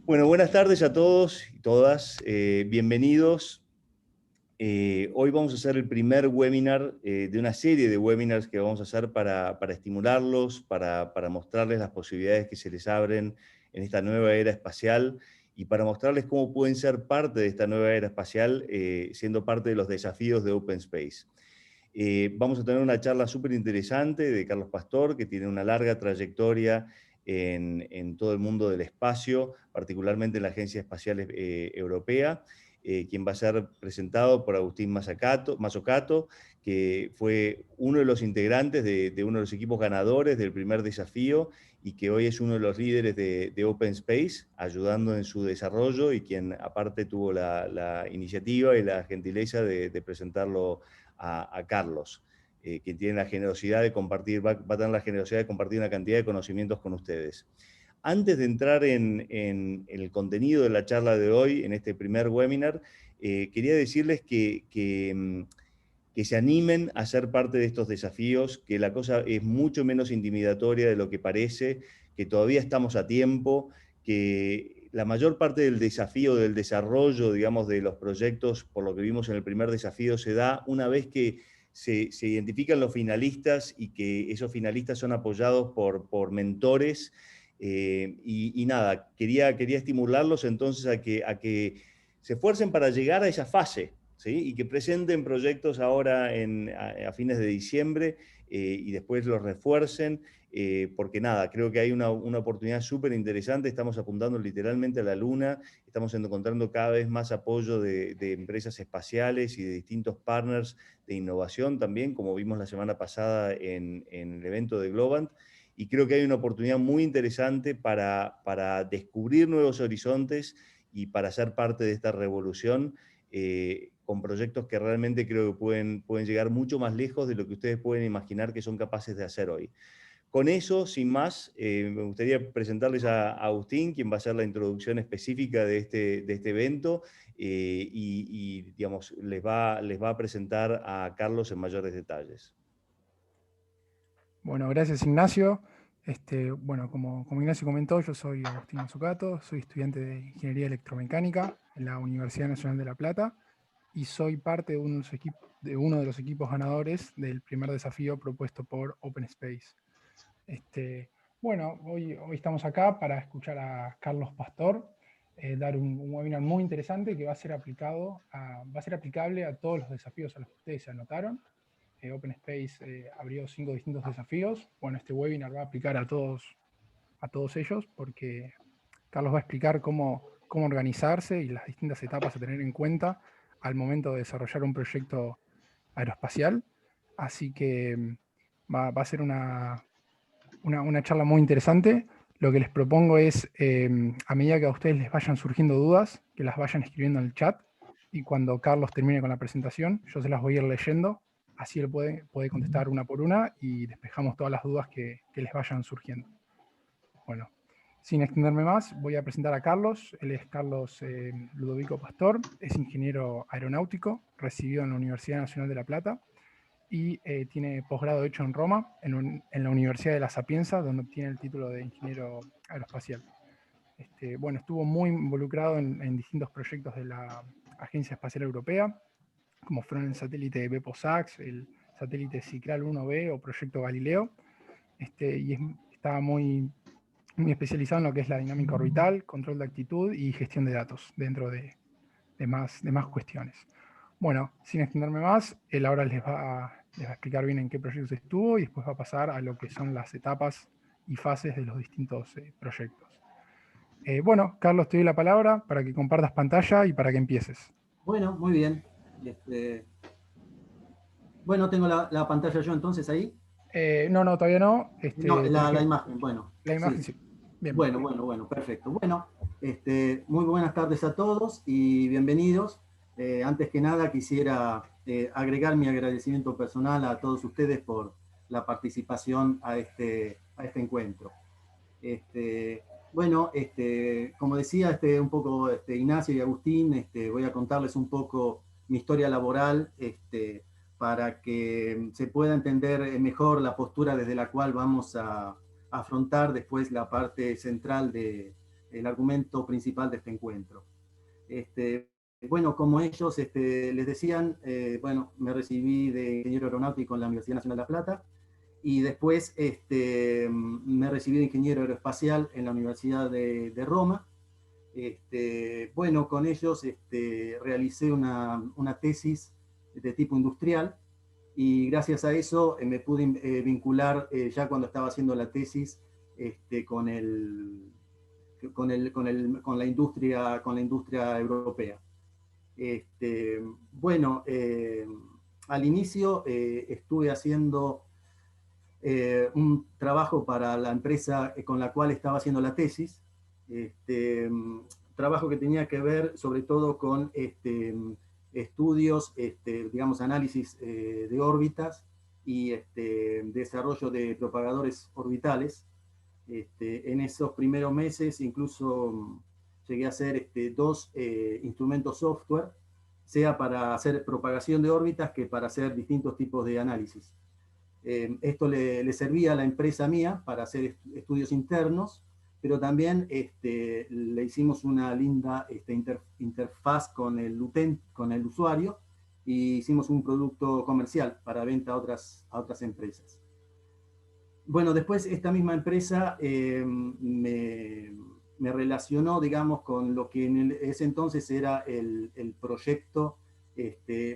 Bueno, buenas tardes a todos y todas. Bienvenidos. Hoy vamos a hacer el primer webinar de una serie de webinars que vamos a hacer para estimularlos, para mostrarles las posibilidades que se les abren en esta nueva era espacial y para mostrarles cómo pueden ser parte de esta nueva era espacial siendo parte de los desafíos de Open Space. Vamos a tener una charla súper interesante de Carlos Pastor, que tiene una larga trayectoria en todo el mundo del espacio, particularmente en la Agencia Espacial Europea, quien va a ser presentado por Agustín Mazzocato, que fue uno de los integrantes de uno de los equipos ganadores del primer desafío y que hoy es uno de los líderes de Open Space, ayudando en su desarrollo y quien aparte tuvo la iniciativa y la gentileza de presentarlo a Carlos, quien tiene la generosidad de compartir, va a tener la generosidad de compartir una cantidad de conocimientos con ustedes. Antes de entrar en el contenido de la charla de hoy, en este primer webinar, quería decirles que se animen a ser parte de estos desafíos, que la cosa es mucho menos intimidatoria de lo que parece, que todavía estamos a tiempo, que la mayor parte del desafío, del desarrollo, digamos, de los proyectos, por lo que vimos en el primer desafío, se da una vez que se identifican los finalistas y que esos finalistas son apoyados por mentores. Y nada, quería estimularlos entonces a que se esfuercen para llegar a esa fase, ¿sí? Y que presenten proyectos ahora a fines de diciembre y después los refuercen, porque nada, creo que hay una oportunidad súper interesante, estamos apuntando literalmente a la luna, estamos encontrando cada vez más apoyo de empresas espaciales y de distintos partners de innovación también, como vimos la semana pasada en el evento de Globant, y creo que hay una oportunidad muy interesante para descubrir nuevos horizontes y para ser parte de esta revolución con proyectos que realmente creo que pueden llegar mucho más lejos de lo que ustedes pueden imaginar que son capaces de hacer hoy. Con eso, sin más, me gustaría presentarles a Agustín, quien va a hacer la introducción específica de este evento digamos, les va a presentar a Carlos en mayores detalles. Bueno, gracias Ignacio. Bueno, como Ignacio comentó, yo soy Agustín Mazzocato, soy estudiante de Ingeniería Electromecánica en la Universidad Nacional de La Plata y soy parte de uno de los equipos ganadores del primer desafío propuesto por Open Space. Bueno, hoy estamos acá para escuchar a Carlos Pastor, dar un webinar muy interesante que va a ser aplicable a todos los desafíos a los que ustedes se anotaron. Open Space abrió 5 distintos desafíos. Bueno, este webinar va a aplicar a todos ellos porque Carlos va a explicar cómo organizarse y las distintas etapas a tener en cuenta al momento de desarrollar un proyecto aeroespacial. Así que va a ser una charla muy interesante. Lo que les propongo es, a medida que a ustedes les vayan surgiendo dudas, que las vayan escribiendo en el chat, y cuando Carlos termine con la presentación, yo se las voy a ir leyendo, así él puede contestar una por una y despejamos todas las dudas que les vayan surgiendo. Bueno, sin extenderme más, voy a presentar a Carlos. Él es Carlos Ludovico Pastor, es ingeniero aeronáutico, recibido en la Universidad Nacional de La Plata, y tiene posgrado hecho en Roma, en la Universidad de La Sapienza, donde obtiene el título de ingeniero aeroespacial. Bueno, estuvo muy involucrado en distintos proyectos de la Agencia Espacial Europea, como fueron el satélite Bepo-SAX, el satélite Cicral 1B o Proyecto Galileo, y estaba muy especializado en lo que es la dinámica orbital, control de actitud y gestión de datos, dentro de más cuestiones. Bueno, sin extenderme más, él ahora les va a explicar bien en qué proyectos estuvo y después va a pasar a lo que son las etapas y fases de los distintos proyectos. Bueno, Carlos, te doy la palabra para que compartas pantalla y para que empieces. Bueno, muy bien. Bueno, tengo la pantalla yo entonces ahí. No, todavía no. No, la imagen, bueno. La imagen sí. Bien. Bueno, perfecto. Bueno, muy buenas tardes a todos y bienvenidos. Antes que nada quisiera agregar mi agradecimiento personal a todos ustedes por la participación a este encuentro. Bueno, como decía un poco Ignacio y Agustín, voy a contarles un poco mi historia laboral para que se pueda entender mejor la postura desde la cual vamos a afrontar después la parte central de el argumento principal de este encuentro. Bueno, como ellos les decían, bueno, me recibí de ingeniero aeronáutico en la Universidad Nacional de La Plata, y después me recibí de ingeniero aeroespacial en la Universidad de Roma. Bueno, con ellos realicé una tesis de tipo industrial, y gracias a eso me pude vincular ya cuando estaba haciendo la tesis con la industria europea. Bueno, al inicio estuve haciendo un trabajo para la empresa con la cual estaba haciendo la tesis, trabajo que tenía que ver sobre todo con estudios, digamos, análisis de órbitas y desarrollo de propagadores orbitales. En esos primeros meses incluso llegué a hacer 2 instrumentos software, sea para hacer propagación de órbitas que para hacer distintos tipos de análisis. Esto le servía a la empresa mía para hacer estudios internos, pero también le hicimos una linda interfaz con el usuario, y hicimos un producto comercial para venta a otras empresas. Bueno, después esta misma empresa me relacionó, digamos, con lo que en ese entonces era el proyecto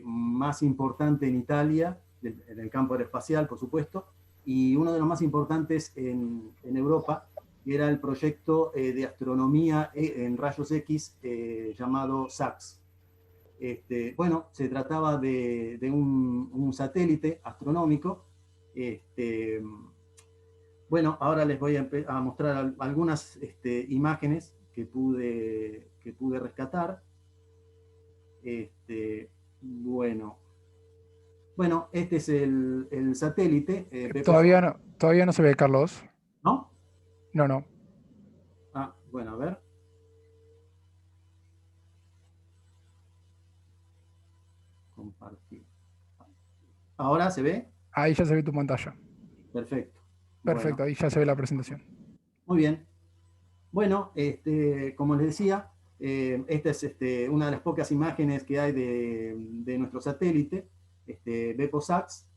más importante en Italia, en el campo aeroespacial, por supuesto, y uno de los más importantes en Europa, que era el proyecto de astronomía en rayos X llamado SAX. Bueno, se trataba de un satélite astronómico. Bueno, ahora les voy a mostrar algunas imágenes que pude rescatar. Bueno, este es el satélite. Todavía no se ve, Carlos. ¿No? No. Ah, bueno, a ver. Compartir. ¿Ahora se ve? Ahí ya se ve tu pantalla. Perfecto. Perfecto, Bueno, ahí ya se ve la presentación. muy bien. Bueno, como les decía, esta es una de las pocas imágenes que hay de nuestro satélite, BepoSAX.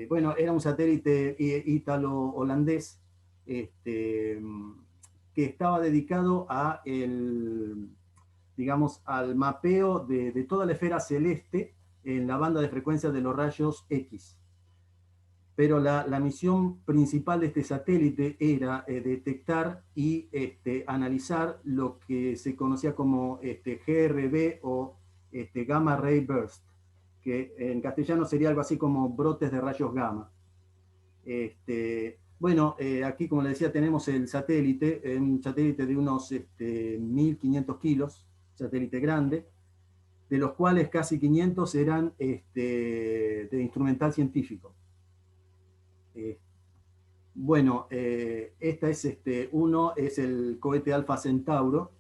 Bueno, era un satélite ítalo-holandés que estaba dedicado digamos, al mapeo de toda la esfera celeste en la banda de frecuencia de los rayos X. Pero la misión principal de este satélite era detectar y analizar lo que se conocía como GRB o Gamma Ray Burst, que en castellano sería algo así como brotes de rayos gamma. Bueno, aquí, como les decía, tenemos el satélite, un satélite de unos 1.500 kilos, satélite grande, de los cuales casi 500 eran de instrumental científico. Bueno, esta es uno es el cohete Alpha Centauro,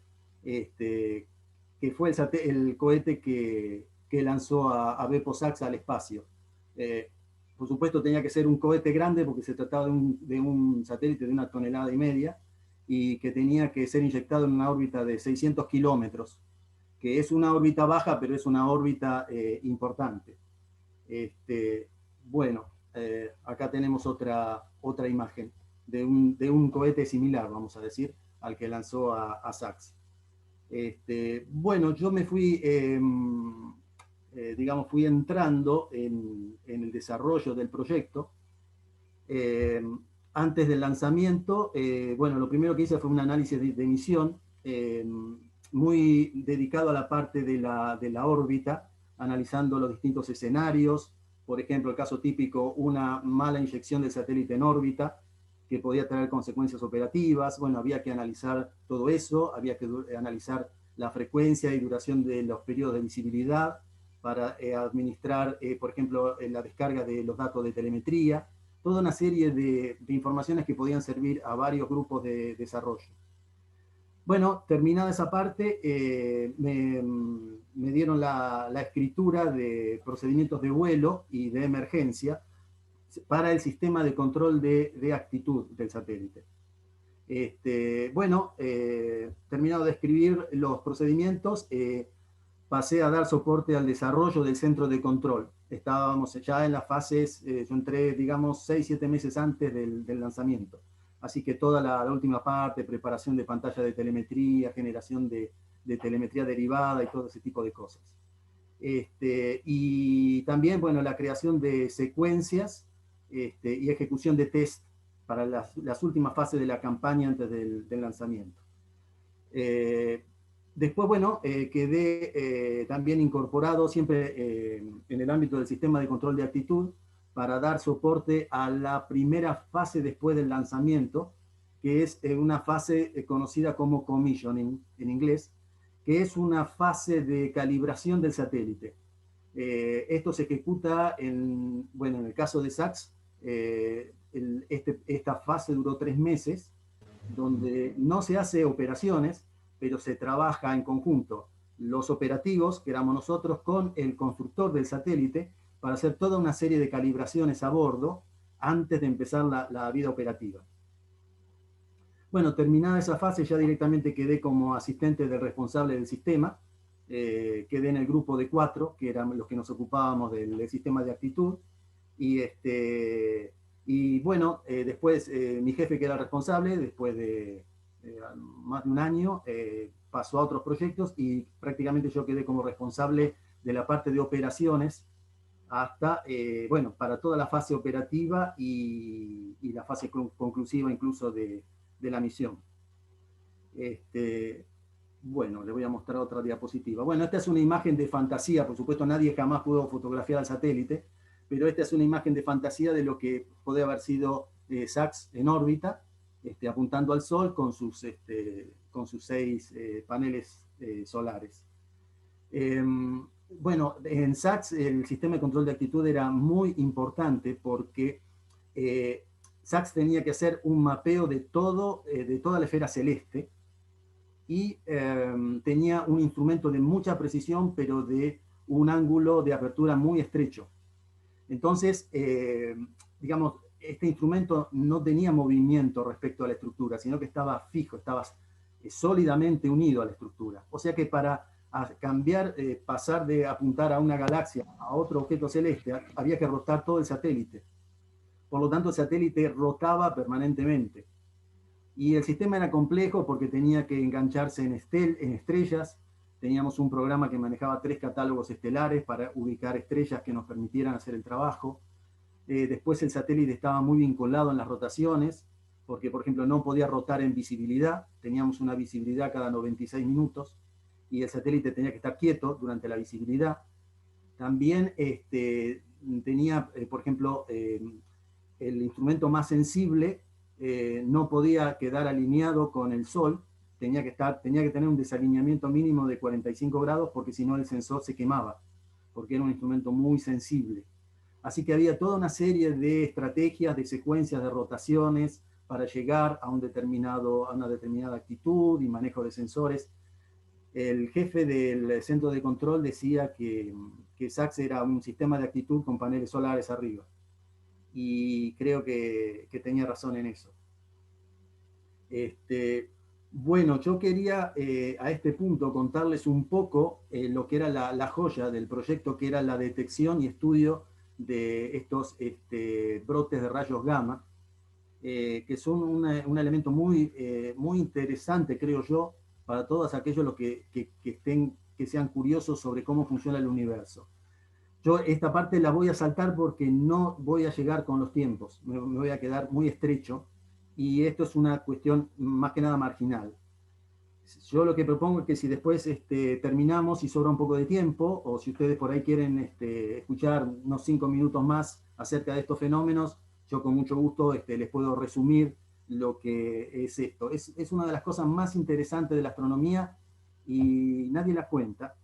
que fue el cohete que lanzó a BepoSAX al espacio. Por supuesto tenía que ser un cohete grande porque se trataba de un satélite de 1,5 toneladas, y que tenía que ser inyectado en una órbita de 600 kilómetros, que es una órbita baja, pero es una órbita importante. Bueno, acá tenemos otra imagen de un cohete similar, vamos a decir, al que lanzó a SAX. Bueno, yo me fui, digamos, fui entrando en el desarrollo del proyecto. Antes del lanzamiento, bueno, lo primero que hice fue un análisis de emisión, muy dedicado a la parte de la órbita, analizando los distintos escenarios. Por ejemplo, el caso típico, una mala inyección del satélite en órbita, que podía traer consecuencias operativas. Bueno, había que analizar todo eso, había que analizar la frecuencia y duración de los periodos de visibilidad para administrar, por ejemplo, la descarga de los datos de telemetría, toda una serie de informaciones que podían servir a varios grupos de desarrollo. Bueno, terminada esa parte, me dieron la escritura de procedimientos de vuelo y de emergencia para el sistema de control de actitud del satélite. Bueno, terminado de escribir los procedimientos, pasé a dar soporte al desarrollo del centro de control. Estábamos ya en las fases, yo entré, digamos, 6-7 meses antes del lanzamiento. Así que toda la última parte, preparación de pantalla de telemetría, generación de telemetría derivada y todo ese tipo de cosas. Y también, bueno, la creación de secuencias y ejecución de test para las últimas fases de la campaña antes del lanzamiento. Después, bueno, quedé también incorporado siempre en el ámbito del sistema de control de actitud para dar soporte a la primera fase después del lanzamiento, que es una fase conocida como commissioning en inglés, que es una fase de calibración del satélite. Esto se ejecuta bueno, en el caso de SACS, esta fase duró 3 meses, donde no se hace operaciones, pero se trabaja en conjunto los operativos, que éramos nosotros, con el constructor del satélite, para hacer toda una serie de calibraciones a bordo antes de empezar la vida operativa. Bueno, terminada esa fase, ya directamente quedé como asistente del responsable del sistema, quedé en el grupo de 4, que eran los que nos ocupábamos del sistema de actitud, y bueno, después mi jefe, que era responsable, después de más de un año, pasó a otros proyectos y prácticamente yo quedé como responsable de la parte de operaciones hasta, bueno, para toda la fase operativa y la fase conclusiva incluso de la misión. Bueno, le voy a mostrar otra diapositiva. Bueno, esta es una imagen de fantasía, por supuesto nadie jamás pudo fotografiar al satélite, pero esta es una imagen de fantasía de lo que puede haber sido SACS en órbita, apuntando al Sol con sus 6 paneles solares. Bueno, en SACS el sistema de control de actitud era muy importante porque SACS tenía que hacer un mapeo de toda la esfera celeste y tenía un instrumento de mucha precisión, pero de un ángulo de apertura muy estrecho. Entonces, digamos, este instrumento no tenía movimiento respecto a la estructura, sino que estaba fijo, estaba sólidamente unido a la estructura. O sea que para cambiar, pasar de apuntar a una galaxia a otro objeto celeste, había que rotar todo el satélite. Por lo tanto, el satélite rotaba permanentemente. Y el sistema era complejo porque tenía que engancharse en estrellas. Teníamos un programa que manejaba 3 catálogos estelares para ubicar estrellas que nos permitieran hacer el trabajo. Después el satélite estaba muy vinculado en las rotaciones, porque, por ejemplo, no podía rotar en visibilidad. Teníamos una visibilidad cada 96 minutos y el satélite tenía que estar quieto durante la visibilidad. También tenía, por ejemplo, el instrumento más sensible no podía quedar alineado con el Sol, tenía que tener un desalineamiento mínimo de 45 grados, porque si no el sensor se quemaba, porque era un instrumento muy sensible. Así que había toda una serie de estrategias, de secuencias de rotaciones para llegar a una determinada actitud y manejo de sensores. El jefe del centro de control decía que SACS era un sistema de actitud con paneles solares arriba. Y creo que tenía razón en eso. Bueno, yo quería a este punto contarles un poco lo que era la joya del proyecto, que era la detección y estudio de estos brotes de rayos gamma, que son un elemento muy interesante, creo yo, para todos aquellos que sean curiosos sobre cómo funciona el universo. Yo esta parte la voy a saltar porque no voy a llegar con los tiempos, me voy a quedar muy estrecho, y esto es una cuestión más que nada marginal. Yo lo que propongo es que si después terminamos y sobra un poco de tiempo, o si ustedes por ahí quieren escuchar unos 5 minutos más acerca de estos fenómenos, yo con mucho gusto les puedo resumir lo que es esto. Es una de las cosas más interesantes de la astronomía y nadie la cuenta.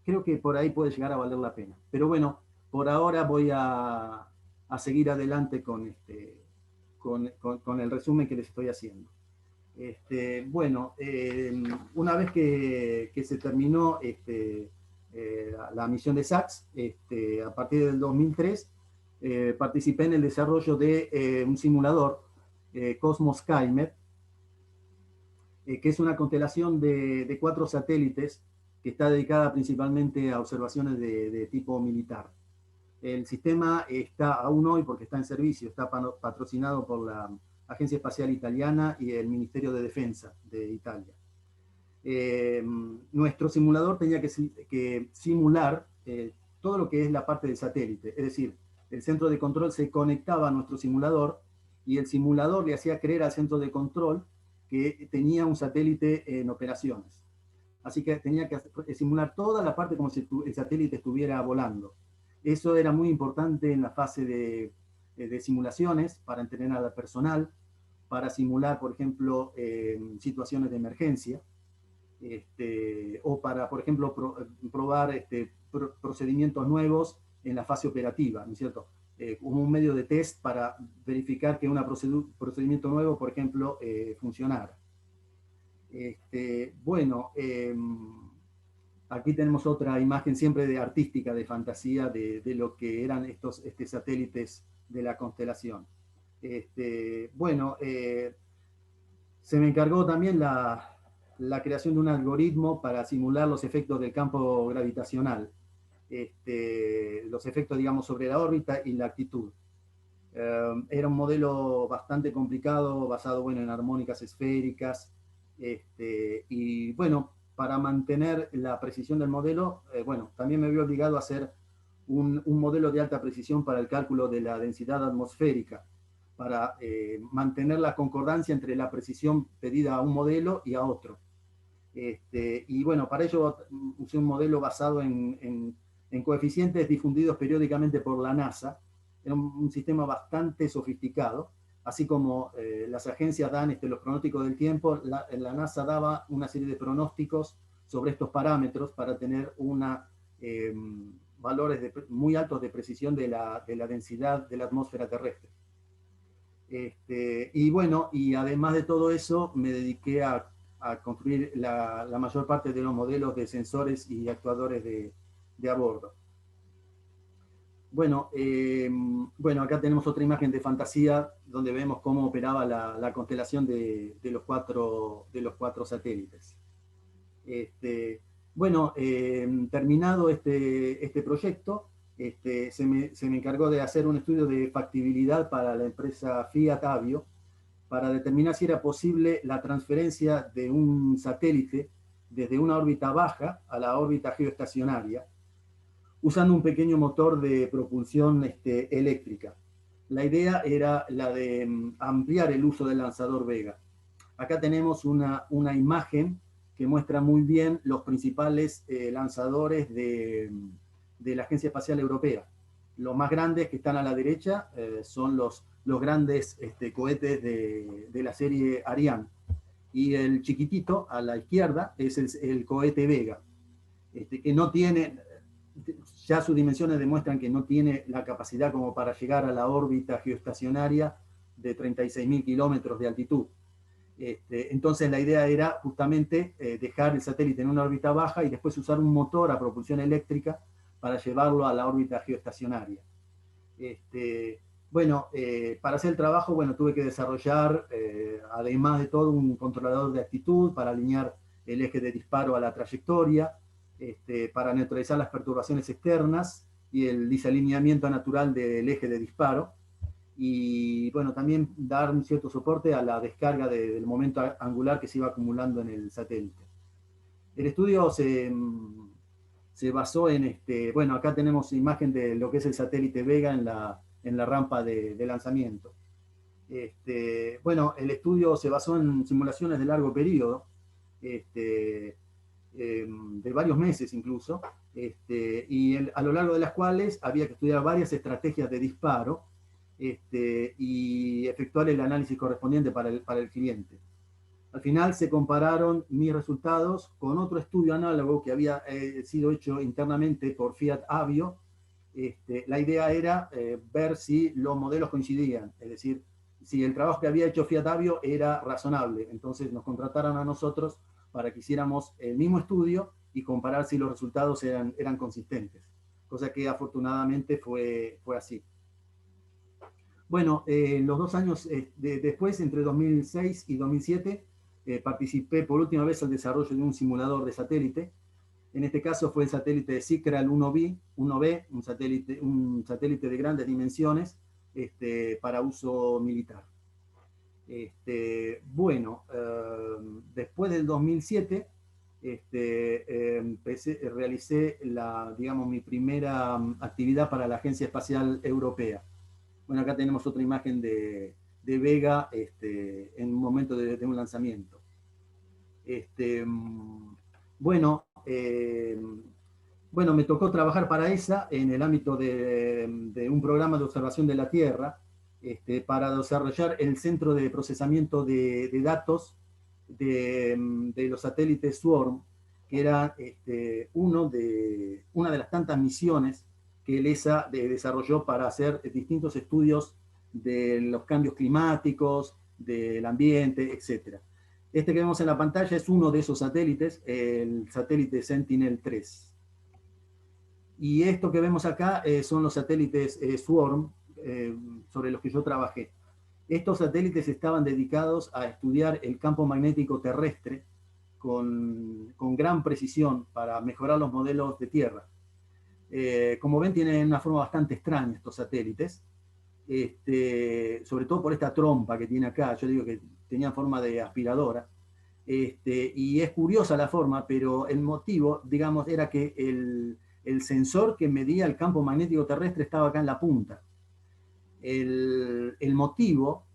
Creo que por ahí puede llegar a valer la pena. Pero bueno, por ahora voy a seguir adelante con el resumen que les estoy haciendo. Bueno, una vez que se terminó la misión de SACS, a partir del 2003, participé en el desarrollo de un simulador Cosmos Skymet, que es una constelación de 4 satélites que está dedicada principalmente a observaciones de tipo militar. El sistema está aún hoy, porque está en servicio, está patrocinado por la Agencia Espacial Italiana y el Ministerio de Defensa de Italia. Nuestro simulador tenía que simular todo lo que es la parte del satélite, es decir, el centro de control se conectaba a nuestro simulador y el simulador le hacía creer al centro de control que tenía un satélite en operaciones. Así que tenía que simular toda la parte como si el satélite estuviera volando. Eso era muy importante en la fase de simulaciones para entrenar al personal, para simular, por ejemplo, situaciones de emergencia, o para, por ejemplo, probar procedimientos nuevos en la fase operativa, ¿no es cierto? Como un medio de test para verificar que un procedimiento nuevo, por ejemplo, funcionara. Bueno, aquí tenemos otra imagen siempre de artística, de fantasía, de lo que eran estos satélites de la constelación. Bueno, se me encargó también la creación de un algoritmo para simular los efectos del campo gravitacional, los efectos, digamos, sobre la órbita y la actitud. Era un modelo bastante complicado, basado, bueno, en armónicas esféricas, y bueno, para mantener la precisión del modelo, bueno, también me vi obligado a hacer un modelo de alta precisión para el cálculo de la densidad atmosférica, para mantener la concordancia entre la precisión pedida a un modelo y a otro. Y bueno, para ello usé un modelo basado en coeficientes difundidos periódicamente por la NASA. Era un sistema bastante sofisticado, así como las agencias dan los pronósticos del tiempo, la NASA daba una serie de pronósticos sobre estos parámetros para tener valores muy altos de precisión de la densidad de la atmósfera terrestre. Y bueno, y además de todo eso, me dediqué a construir la mayor parte de los modelos de sensores y actuadores de a bordo. Bueno, bueno, acá tenemos otra imagen de fantasía donde vemos cómo operaba la constelación de los cuatro satélites. Bueno, terminado este proyecto, se me encargó de hacer un estudio de factibilidad para la empresa Fiat Avio para determinar si era posible la transferencia de un satélite desde una órbita baja a la órbita geoestacionaria, usando un pequeño motor de propulsión eléctrica. La idea era la de ampliar el uso del lanzador Vega. Acá tenemos una imagen que muestra muy bien los principales lanzadores de la Agencia Espacial Europea. Los más grandes que están a la derecha son los grandes cohetes de la serie Ariane. Y el chiquitito a la izquierda es el cohete Vega, que no tiene, ya sus dimensiones demuestran que no tiene la capacidad como para llegar a la órbita geoestacionaria de 36.000 kilómetros de altitud. Entonces la idea era justamente dejar el satélite en una órbita baja y después usar un motor a propulsión eléctrica para llevarlo a la órbita geoestacionaria. Bueno, para hacer el trabajo, bueno, tuve que desarrollar, además de todo, un controlador de actitud para alinear el eje de disparo a la trayectoria, para neutralizar las perturbaciones externas y el desalineamiento natural del eje de disparo. Y bueno, también dar un cierto soporte a la descarga del momento angular que se iba acumulando en el satélite. El estudio se basó en, bueno, acá tenemos imagen de lo que es el satélite Vega en la rampa de lanzamiento. Bueno, el estudio se basó en simulaciones de largo periodo, de varios meses incluso, y a lo largo de las cuales había que estudiar varias estrategias de disparo, y efectuar el análisis correspondiente para el cliente. Al final se compararon mis resultados con otro estudio análogo que había sido hecho internamente por Fiat Avio. La idea era ver si los modelos coincidían, es decir, si el trabajo que había hecho Fiat Avio era razonable. Entonces nos contrataron a nosotros para que hiciéramos el mismo estudio y comparar si los resultados eran consistentes, cosa que afortunadamente fue así. Bueno, los 2 años después, entre 2006 y 2007, participé por última vez al desarrollo de un simulador de satélite. En este caso fue el satélite SICRAL 1B, un satélite de grandes dimensiones para uso militar. Bueno, después del 2007, realicé digamos, mi primera actividad para la Agencia Espacial Europea. Bueno, acá tenemos otra imagen de Vega en un momento de un lanzamiento. Bueno, bueno, me tocó trabajar para ESA en el ámbito de un programa de observación de la Tierra para desarrollar el centro de procesamiento de datos de los satélites SWARM, que era una de las tantas misiones que el ESA desarrolló para hacer distintos estudios de los cambios climáticos, del ambiente, etc. Este que vemos en la pantalla es uno de esos satélites, el satélite Sentinel-3. Y esto que vemos acá son los satélites SWARM sobre los que yo trabajé. Estos satélites estaban dedicados a estudiar el campo magnético terrestre con gran precisión para mejorar los modelos de Tierra. Como ven, tienen una forma bastante extraña estos satélites, sobre todo por esta trompa que tiene acá. Yo digo que tenía forma de aspiradora. Y es curiosa la forma, pero el motivo, digamos, era que el sensor que medía el campo magnético terrestre estaba acá en la punta. El motivo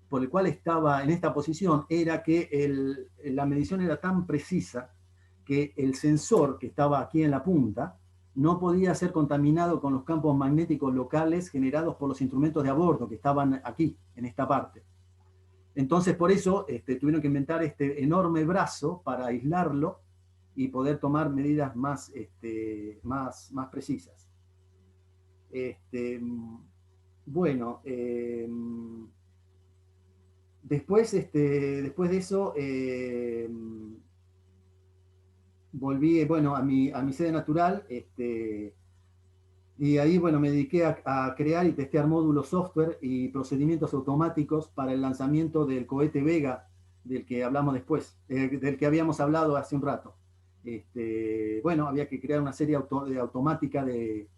por el cual estaba en esta posición era que la medición era tan precisa que el sensor que estaba aquí en la punta no podía ser contaminado con los campos magnéticos locales generados por los instrumentos de a bordo que estaban aquí, en esta parte. Entonces, por eso tuvieron que inventar este enorme brazo para aislarlo y poder tomar medidas más precisas. Bueno, después de eso, volví, bueno, a mi sede natural, y ahí, bueno, me dediqué a crear y testear módulos software y procedimientos automáticos para el lanzamiento del cohete Vega, del que hablamos después, del que habíamos hablado hace un rato. Bueno, había que crear una serie automática de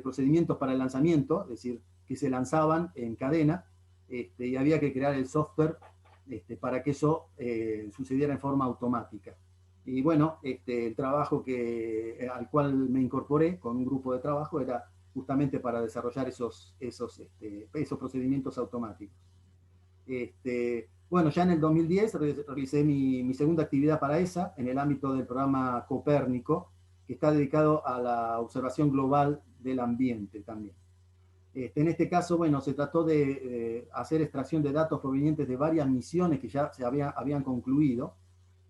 procedimientos para el lanzamiento, es decir, que se lanzaban en cadena, y había que crear el software para que eso sucediera en forma automática. Y bueno, el trabajo al cual me incorporé con un grupo de trabajo era justamente para desarrollar esos procedimientos automáticos. Bueno, ya en el 2010 realicé mi segunda actividad para ESA en el ámbito del programa Copérnico, que está dedicado a la observación global del ambiente también. En este caso, bueno, se trató de hacer extracción de datos provenientes de varias misiones que ya habían concluido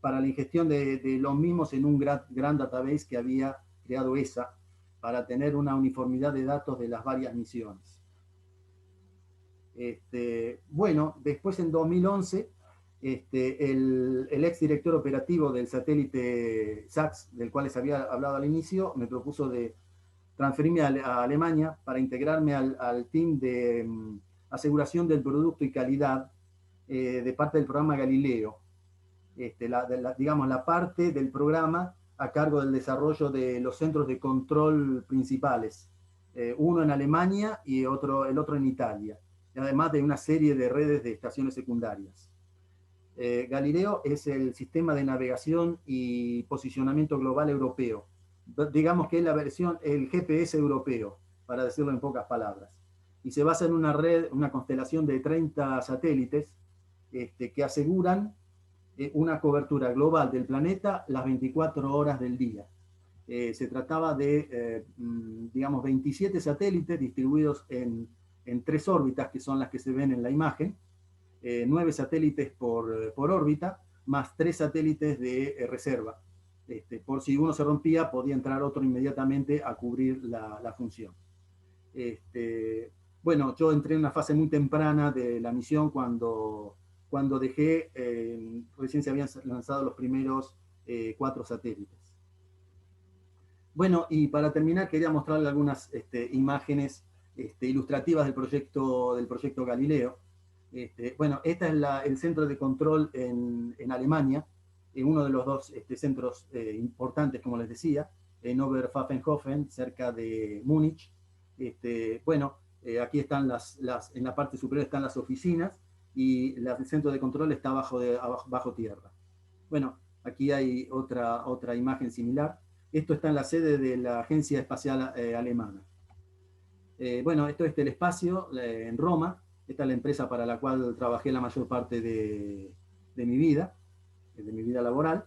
para la ingestión de los mismos en un gran database que había creado ESA para tener una uniformidad de datos de las varias misiones. Bueno, después en 2011, el exdirector operativo del satélite SAX, del cual les había hablado al inicio, me propuso de transferirme a Alemania para integrarme al team de aseguración del producto y calidad de parte del programa Galileo. Digamos, la parte del programa a cargo del desarrollo de los centros de control principales, uno en Alemania y el otro en Italia, y además de una serie de redes de estaciones secundarias. Galileo es el sistema de navegación y posicionamiento global europeo. Digamos que es la versión, el GPS europeo, para decirlo en pocas palabras. Y se basa en una red, una constelación de 30 satélites que aseguran una cobertura global del planeta las 24 horas del día. Se trataba de, digamos, 27 satélites distribuidos en 3 órbitas, que son las que se ven en la imagen, 9 satélites por órbita, más 3 satélites de reserva. Por si uno se rompía, podía entrar otro inmediatamente a cubrir la función. Bueno, yo entré en una fase muy temprana de la misión cuando dejé, recién se habían lanzado los primeros 4 satélites. Bueno, y para terminar quería mostrarle algunas imágenes ilustrativas del proyecto Galileo. Bueno, este es el centro de control en Alemania, uno de los dos centros importantes, como les decía, en Oberpfaffenhofen, cerca de Múnich. Bueno, aquí están en la parte superior están las oficinas, y el centro de control está bajo tierra. Bueno, aquí hay otra imagen similar. Esto está en la sede de la Agencia Espacial Alemana. Bueno, esto es Telespacio en Roma. Esta es la empresa para la cual trabajé la mayor parte de mi vida laboral.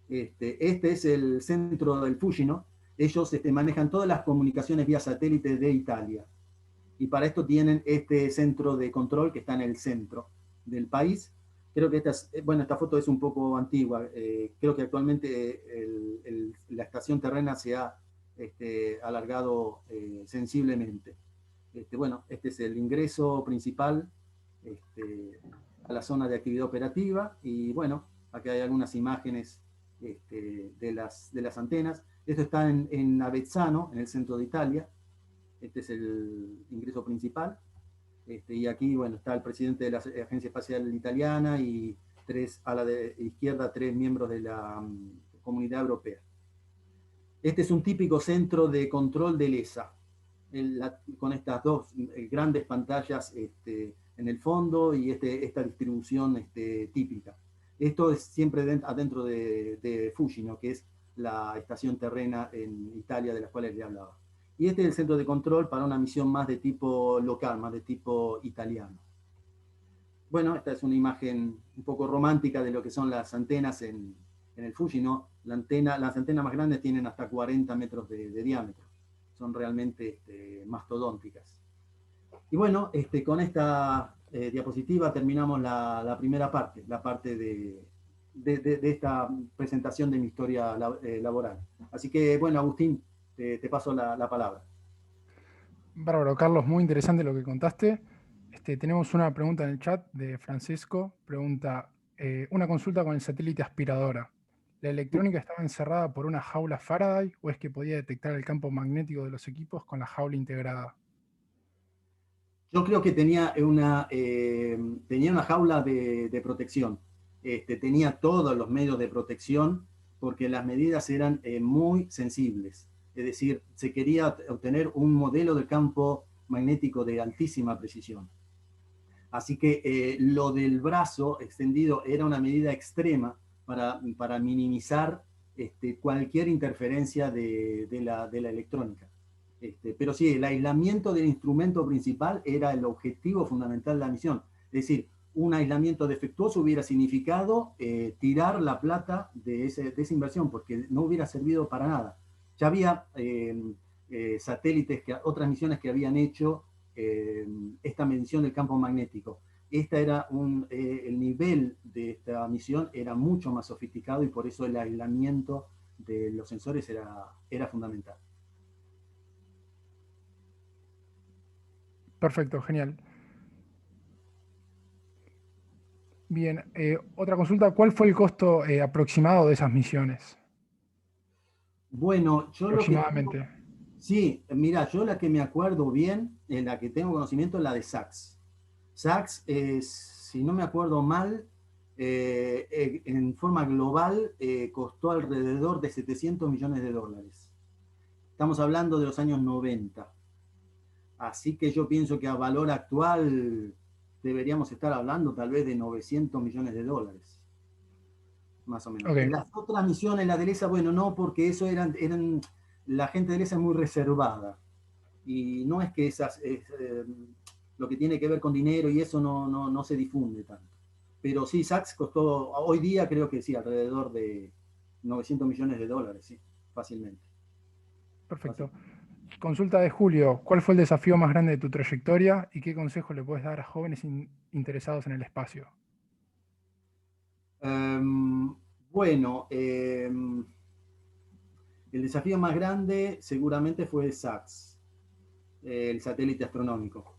Este es el centro del Fucino. Ellos manejan todas las comunicaciones vía satélite de Italia. Y para esto tienen este centro de control que está en el centro del país. Creo que esta foto es un poco antigua. Creo que actualmente la estación terrena se ha alargado sensiblemente. Bueno, este es el ingreso principal a la zona de actividad operativa. Y bueno, aquí hay algunas imágenes de las antenas. Esto está en Avezzano, en el centro de Italia. Este es el ingreso principal. Y aquí, bueno, está el presidente de la Agencia Espacial Italiana y a la izquierda, 3 miembros de la Comunidad Europea. Este es un típico centro de control del ESA, con estas dos grandes pantallas en el fondo y esta distribución típica. Esto es siempre adentro de Fucino, que es la estación terrena en Italia de la cual les hablaba. Y este es el centro de control para una misión más de tipo local, más de tipo italiano. Bueno, esta es una imagen un poco romántica de lo que son las antenas en el Fucino. Las antenas más grandes tienen hasta 40 metros de diámetro. Son realmente mastodónticas. Y bueno, con esta diapositiva terminamos la primera parte, la parte de esta presentación de mi historia laboral. Así que, bueno, Agustín, te paso la palabra. Bárbaro, Carlos, muy interesante lo que contaste. Tenemos una pregunta en el chat de Francisco. Pregunta, una consulta con el satélite aspiradora. ¿La electrónica estaba encerrada por una jaula Faraday o es que podía detectar el campo magnético de los equipos con la jaula integrada? Yo creo que tenía una jaula de protección. Tenía todos los medios de protección porque las medidas eran muy sensibles. Es decir, se quería obtener un modelo de campo magnético de altísima precisión. Así que lo del brazo extendido era una medida extrema para minimizar cualquier interferencia de la electrónica. Pero sí, el aislamiento del instrumento principal era el objetivo fundamental de la misión. Es decir, un aislamiento defectuoso hubiera significado tirar la plata de esa inversión, porque no hubiera servido para nada. Ya había satélites, otras misiones que habían hecho esta medición del campo magnético. El nivel de esta misión era mucho más sofisticado y por eso el aislamiento de los sensores era fundamental. Perfecto, genial. Bien, otra consulta, ¿cuál fue el costo aproximado de esas misiones? Bueno, Aproximadamente. Sí, mira, yo la que me acuerdo bien, la que tengo conocimiento es la de SACS. SACS, si no me acuerdo mal, en forma global costó alrededor de 700 millones de dólares. Estamos hablando de los años 90. Así que yo pienso que a valor actual deberíamos estar hablando tal vez de 900 millones de dólares. Más o menos. Okay. Las otras misiones, la de ESA, bueno, no, porque eso la gente de ESA es muy reservada. Y no es que lo que tiene que ver con dinero y eso no se difunde tanto. Pero sí, SACS costó, hoy día creo que sí, alrededor de 900 millones de dólares, sí, fácilmente. Perfecto. Consulta de Julio, ¿cuál fue el desafío más grande de tu trayectoria y qué consejo le puedes dar a jóvenes interesados en el espacio? Bueno, el desafío más grande seguramente fue el SACS, el satélite astronómico.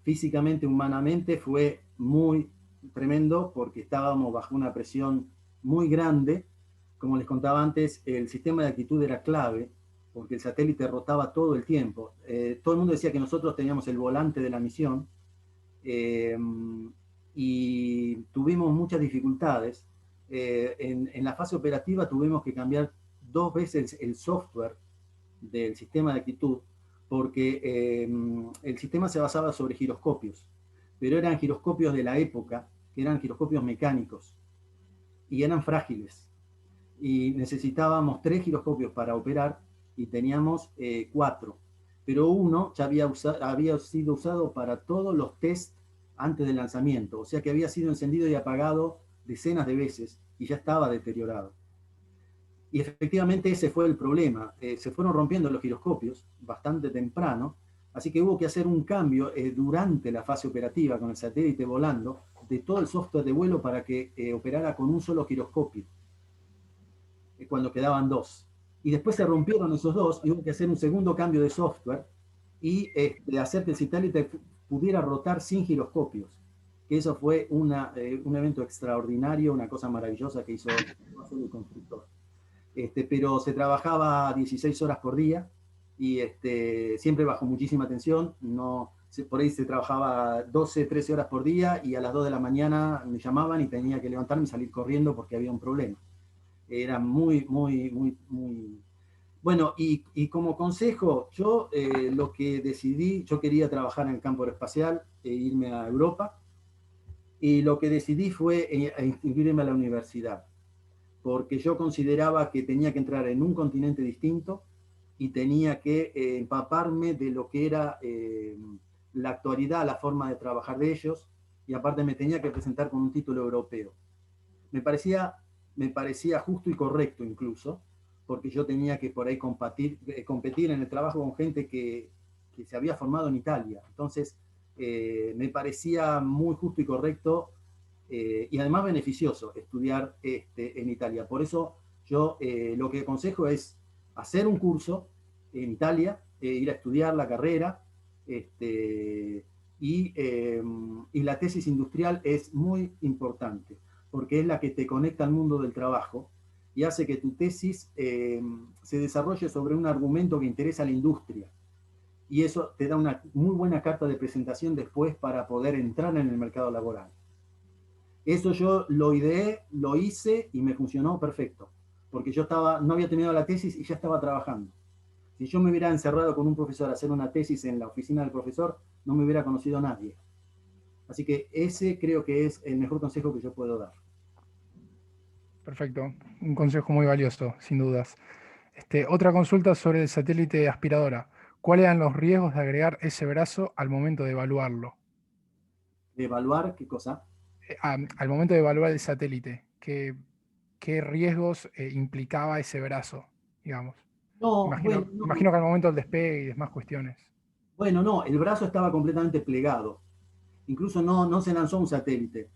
Físicamente, humanamente, fue muy tremendo porque estábamos bajo una presión muy grande. Como les contaba antes, el sistema de actitud era clave. porque el satélite rotaba todo el tiempo. Todo el mundo decía que nosotros teníamos el volante de la misión, y tuvimos muchas dificultades. En la fase operativa tuvimos que cambiar 2 veces el software del sistema de actitud, porque el sistema se basaba sobre giroscopios, pero eran giroscopios de la época, que eran giroscopios mecánicos, y eran frágiles. Y necesitábamos 3 giroscopios para operar, y teníamos 4. Pero uno ya había sido usado para todos los tests antes del lanzamiento, o sea que había sido encendido y apagado decenas de veces, y ya estaba deteriorado. Y efectivamente ese fue el problema. Se fueron rompiendo los giroscopios bastante temprano, así que hubo que hacer un cambio durante la fase operativa con el satélite volando de todo el software de vuelo para que operara con un solo giroscopio, cuando quedaban 2. Y después se rompieron esos 2 y hubo que hacer un segundo cambio de software y hacer que el satélite pudiera rotar sin giroscopios. Que eso fue un evento extraordinario, una cosa maravillosa que hizo el constructor. Pero se trabajaba 16 horas por día y siempre bajo muchísima tensión. Por ahí se trabajaba 12, 13 horas por día y a las 2 de la mañana me llamaban y tenía que levantarme y salir corriendo porque había un problema. Era muy, muy, muy, muy... Bueno, y como consejo, yo lo que decidí, yo quería trabajar en el campo aeroespacial e irme a Europa, y lo que decidí fue inscribirme a la universidad, porque yo consideraba que tenía que entrar en un continente distinto y tenía que empaparme de lo que era la actualidad, la forma de trabajar de ellos, y aparte me tenía que presentar con un título europeo. Me parecía justo y correcto incluso, porque yo tenía que por ahí competir en el trabajo con gente que se había formado en Italia. Entonces, me parecía muy justo y correcto, y además beneficioso estudiar en Italia. Por eso yo lo que aconsejo es hacer un curso en Italia, ir a estudiar la carrera, y la tesis industrial es muy importante, porque es la que te conecta al mundo del trabajo y hace que tu tesis se desarrolle sobre un argumento que interesa a la industria. Y eso te da una muy buena carta de presentación después para poder entrar en el mercado laboral. Eso yo lo ideé, lo hice y me funcionó perfecto, porque yo no había terminado la tesis y ya estaba trabajando. Si yo me hubiera encerrado con un profesor a hacer una tesis en la oficina del profesor, no me hubiera conocido nadie. Así que ese creo que es el mejor consejo que yo puedo dar. Perfecto, un consejo muy valioso, sin dudas. Otra consulta sobre el satélite aspiradora. ¿Cuáles eran los riesgos de agregar ese brazo al momento de evaluarlo? ¿De evaluar qué cosa? Al momento de evaluar el satélite, ¿qué riesgos implicaba ese brazo, digamos? No, Imagino, bueno, no, imagino que al momento del despegue y demás cuestiones. bueno, no, el brazo estaba completamente plegado. Incluso no se lanzó un satélite.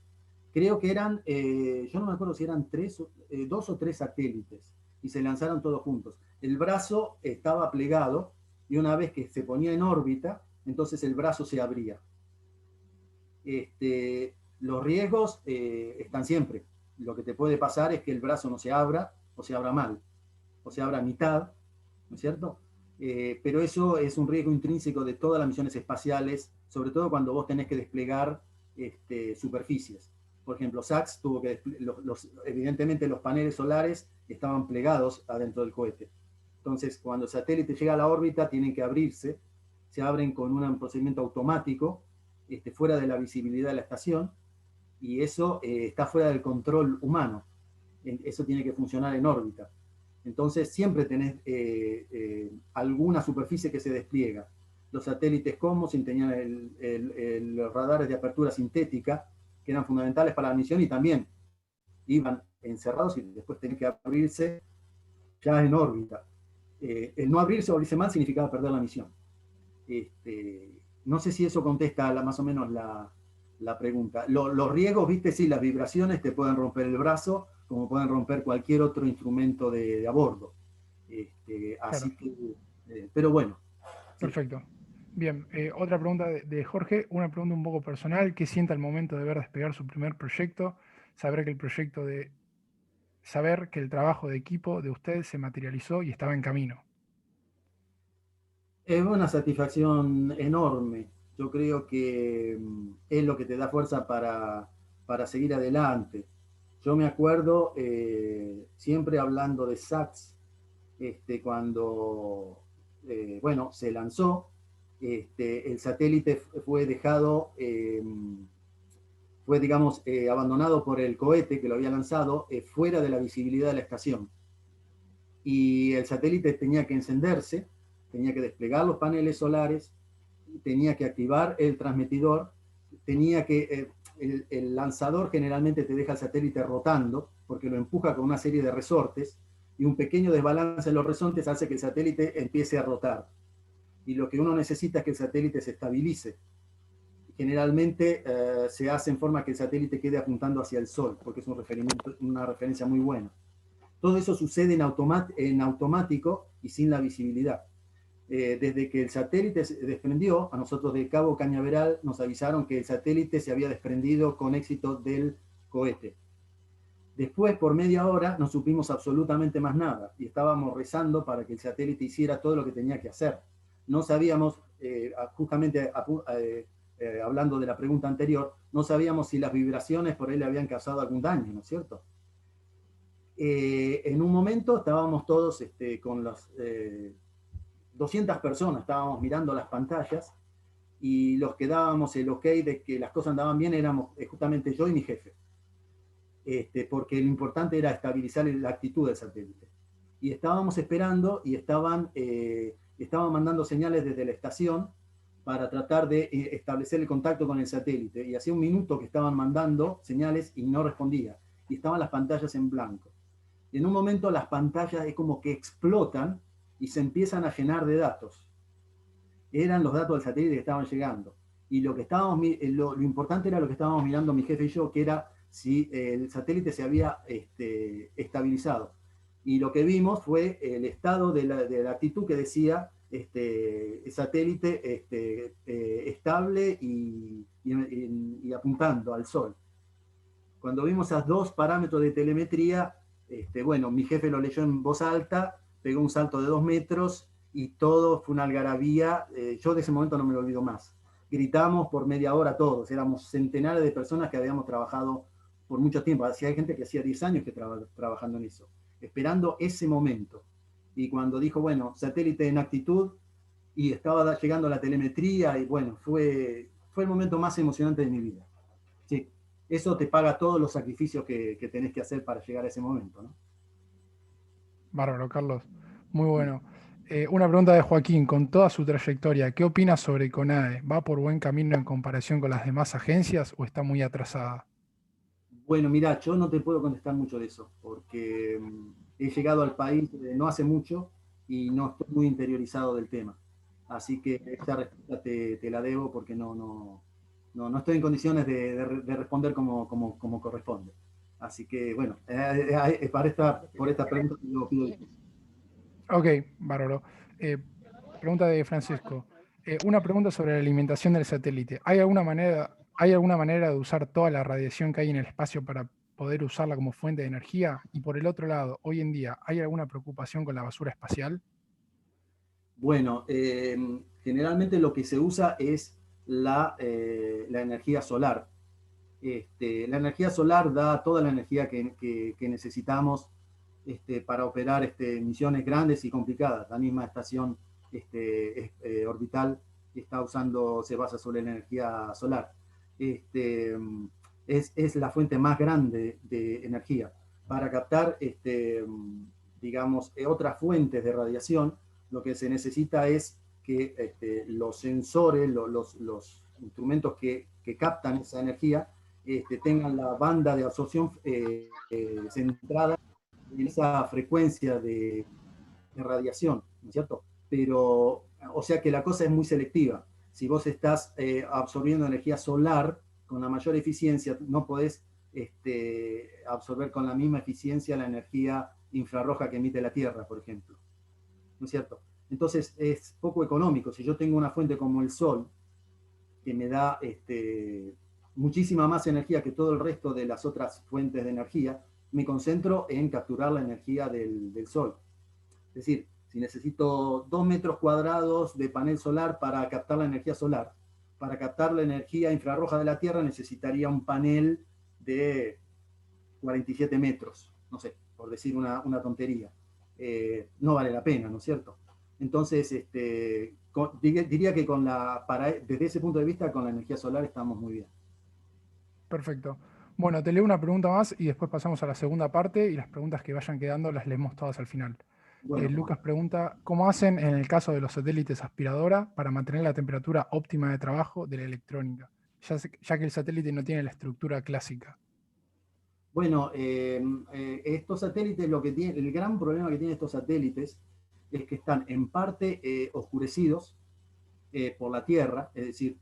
Creo que eran, yo no me acuerdo si eran 2 o 3 satélites, y se lanzaron todos juntos. El brazo estaba plegado y una vez que se ponía en órbita, entonces el brazo se abría. Los riesgos están siempre. Lo que te puede pasar es que el brazo no se abra, o se abra mal, o se abra a mitad, ¿no es cierto? Pero eso es un riesgo intrínseco de todas las misiones espaciales, sobre todo cuando vos tenés que desplegar superficies. Por ejemplo, SAX tuvo que evidentemente los paneles solares estaban plegados adentro del cohete. Entonces, cuando el satélite llega a la órbita, tienen que abrirse, se abren con un procedimiento automático, fuera de la visibilidad de la estación, y eso está fuera del control humano. Eso tiene que funcionar en órbita. Entonces siempre tenés alguna superficie que se despliega. Los satélites COSMOS tenían los radares de apertura sintética, que eran fundamentales para la misión, y también iban encerrados y después tenían que abrirse ya en órbita. El no abrirse o abrirse mal significaba perder la misión. No sé si eso contesta más o menos la pregunta. Los riesgos, viste, sí, las vibraciones te pueden romper el brazo, como pueden romper cualquier otro instrumento de a bordo. Así Claro, que, pero bueno. Sí. perfecto. Bien, otra pregunta de Jorge, una pregunta un poco personal. ¿Qué siente al momento de ver despegar su primer proyecto? Saber que el trabajo de equipo de usted se materializó y estaba en camino. Es una satisfacción enorme. Yo creo que es lo que te da fuerza para seguir adelante. Yo me acuerdo siempre hablando de SATS, cuando bueno, se lanzó, el satélite fue dejado, fue, digamos, abandonado por el cohete que lo había lanzado fuera de la visibilidad de la estación. Y el satélite tenía que encenderse, tenía que desplegar los paneles solares, tenía que activar el transmitidor, tenía que, el lanzador generalmente te deja el satélite rotando, porque lo empuja con una serie de resortes, y un pequeño desbalance en los resortes hace que el satélite empiece a rotar. Y lo que uno necesita es que el satélite se estabilice. Generalmente se hace en forma que el satélite quede apuntando hacia el sol, porque es una referencia muy buena. Todo eso sucede en automático y sin la visibilidad. Desde que el satélite se desprendió, a nosotros de Cabo Cañaveral nos avisaron que el satélite se había desprendido con éxito del cohete. Después, por media hora, no supimos absolutamente más nada y estábamos rezando para que el satélite hiciera todo lo que tenía que hacer. No sabíamos, justamente hablando de la pregunta anterior, no sabíamos si las vibraciones por él le habían causado algún daño, ¿no es cierto? En un momento estábamos todos con las 200 personas, estábamos mirando las pantallas y los que dábamos el ok de que las cosas andaban bien éramos justamente yo y mi jefe. Porque lo importante era estabilizar la actitud del satélite. Y estábamos esperando y estaban mandando señales desde la estación para tratar de establecer el contacto con el satélite. Y hacía un minuto que estaban mandando señales y no respondía. Y estaban las pantallas en blanco. Y en un momento las pantallas es como que explotan y se empiezan a llenar de datos. Eran los datos del satélite que estaban llegando. Y lo importante era lo que estábamos mirando mi jefe y yo, que era si el satélite se había estabilizado. Y lo que vimos fue el estado de la actitud que decía el satélite estable y apuntando al sol. Cuando vimos esos dos parámetros de telemetría, bueno, mi jefe lo leyó en voz alta, pegó un salto de 2 metros y todo fue una algarabía. Yo de ese momento no me lo olvido más. Gritamos por media hora todos, éramos centenares de personas que habíamos trabajado por mucho tiempo. Hay gente que hacía 10 años que trabajando en eso, esperando ese momento. Y cuando dijo, bueno, satélite en actitud, y estaba llegando la telemetría, y bueno, fue el momento más emocionante de mi vida. Sí, eso te paga todos los sacrificios que tenés que hacer para llegar a ese momento, ¿no? Bárbaro, Carlos. Muy bueno. Una pregunta de Joaquín. Con toda su trayectoria, ¿qué opina sobre CONADE? ¿Va por buen camino en comparación con las demás agencias o está muy atrasada? Bueno, mira, yo no te puedo contestar mucho de eso, porque he llegado al país no hace mucho y no estoy muy interiorizado del tema. Así que esta respuesta te la debo porque no estoy en condiciones de responder como corresponde. Así que, bueno, por esta pregunta yo pido disculpas. Ok, bárbaro. Pregunta de Francisco. Una pregunta sobre la alimentación del satélite. ¿Hay alguna manera de usar toda la radiación que hay en el espacio para poder usarla como fuente de energía? Y por el otro lado, hoy en día, ¿hay alguna preocupación con la basura espacial? Bueno, generalmente lo que se usa es la energía solar. La energía solar da toda la energía que necesitamos para operar misiones grandes y complicadas. La misma estación orbital se basa sobre la energía solar. Es la fuente más grande de energía. Para captar, digamos, otras fuentes de radiación, lo que se necesita es que los sensores, los instrumentos que captan esa energía, tengan la banda de absorción centrada en esa frecuencia de radiación, ¿no es cierto? Pero, o sea que la cosa es muy selectiva. Si vos estás absorbiendo energía solar con la mayor eficiencia, no podés absorber con la misma eficiencia la energía infrarroja que emite la Tierra, por ejemplo. ¿No es cierto? Entonces es poco económico. Si yo tengo una fuente como el Sol, que me da muchísima más energía que todo el resto de las otras fuentes de energía, me concentro en capturar la energía del Sol. Es decir, Si necesito 2 metros cuadrados de panel solar para captar la energía solar, para captar la energía infrarroja de la Tierra necesitaría un panel de 47 metros, no sé, por decir una tontería. No vale la pena, ¿no es cierto? Entonces, diría que desde ese punto de vista, con la energía solar estamos muy bien. Perfecto. Bueno, te leo una pregunta más y después pasamos a la segunda parte y las preguntas que vayan quedando las leemos todas al final. Bueno, Lucas pregunta, ¿cómo hacen en el caso de los satélites aspiradora para mantener la temperatura óptima de trabajo de la electrónica, ya que el satélite no tiene la estructura clásica? bueno, estos satélites, el gran problema que tienen estos satélites es que están en parte oscurecidos por la Tierra, es decir,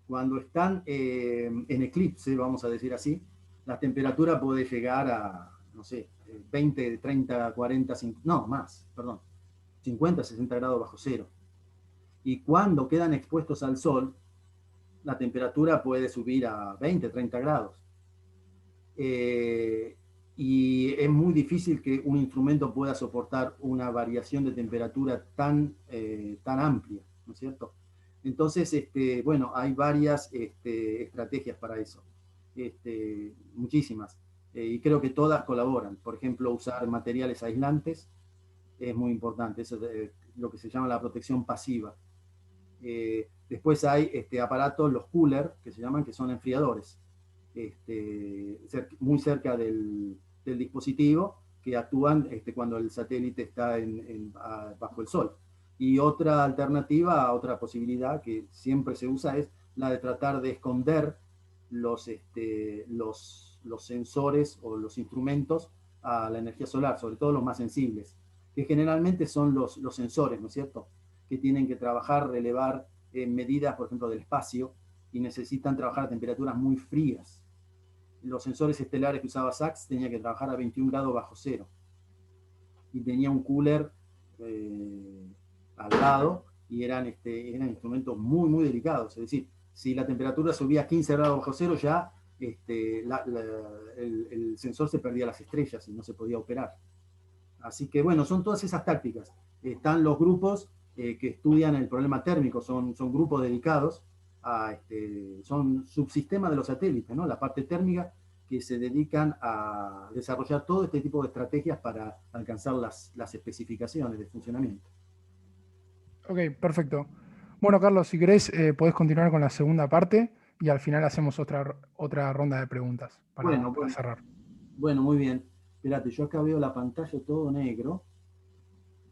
cuando están en eclipse, vamos a decir así, la temperatura puede llegar a, no sé, 20, 30, 40, 50, no, más, perdón, 50, 60 grados bajo cero. Y cuando quedan expuestos al sol, la temperatura puede subir a 20, 30 grados. Y es muy difícil que un instrumento pueda soportar una variación de temperatura tan amplia, ¿no es cierto? Entonces, bueno, hay varias estrategias para eso, muchísimas, y creo que todas colaboran. Por ejemplo, usar materiales aislantes es muy importante, eso es lo que se llama la protección pasiva. Después hay aparatos, los cooler, que se llaman, que son enfriadores, muy cerca del dispositivo, que actúan cuando el satélite está bajo el sol. Y otra alternativa, otra posibilidad que siempre se usa es la de tratar de esconder los sensores o los instrumentos a la energía solar, sobre todo los más sensibles, que generalmente son los sensores, ¿no es cierto?, que tienen que trabajar, relevar medidas, por ejemplo, del espacio, y necesitan trabajar a temperaturas muy frías. Los sensores estelares que usaba SACS tenían que trabajar a 21 grados bajo cero. Y tenía un cooler al lado, y eran instrumentos muy, muy delicados. Es decir, si la temperatura subía a 15 grados bajo cero, ya el sensor se perdía las estrellas y no se podía operar. Así que, bueno, son todas esas tácticas. Están los grupos que estudian el problema térmico, son grupos dedicados son subsistemas de los satélites, ¿no? La parte térmica, que se dedican a desarrollar todo este tipo de estrategias para alcanzar las especificaciones de funcionamiento. Ok, perfecto. Bueno, Carlos, si querés, podés continuar con la segunda parte y al final hacemos otra ronda de preguntas para cerrar. Bueno, muy bien. Espérate, yo acá veo la pantalla todo negro.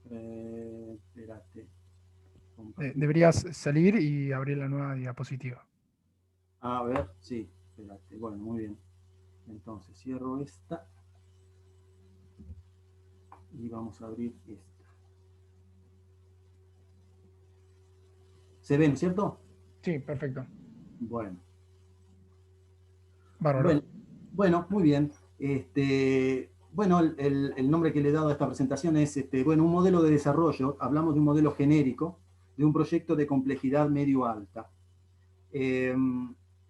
Espérate. Deberías salir y abrir la nueva diapositiva. A ver, sí, espérate. Bueno, muy bien. Entonces cierro esta y vamos a abrir esta. ¿Se ven, cierto? Sí, perfecto. Bueno. Bárbaro. Bueno, muy bien. Bueno, el nombre que le he dado a esta presentación es bueno, un modelo de desarrollo. Hablamos de un modelo genérico, de un proyecto de complejidad medio-alta.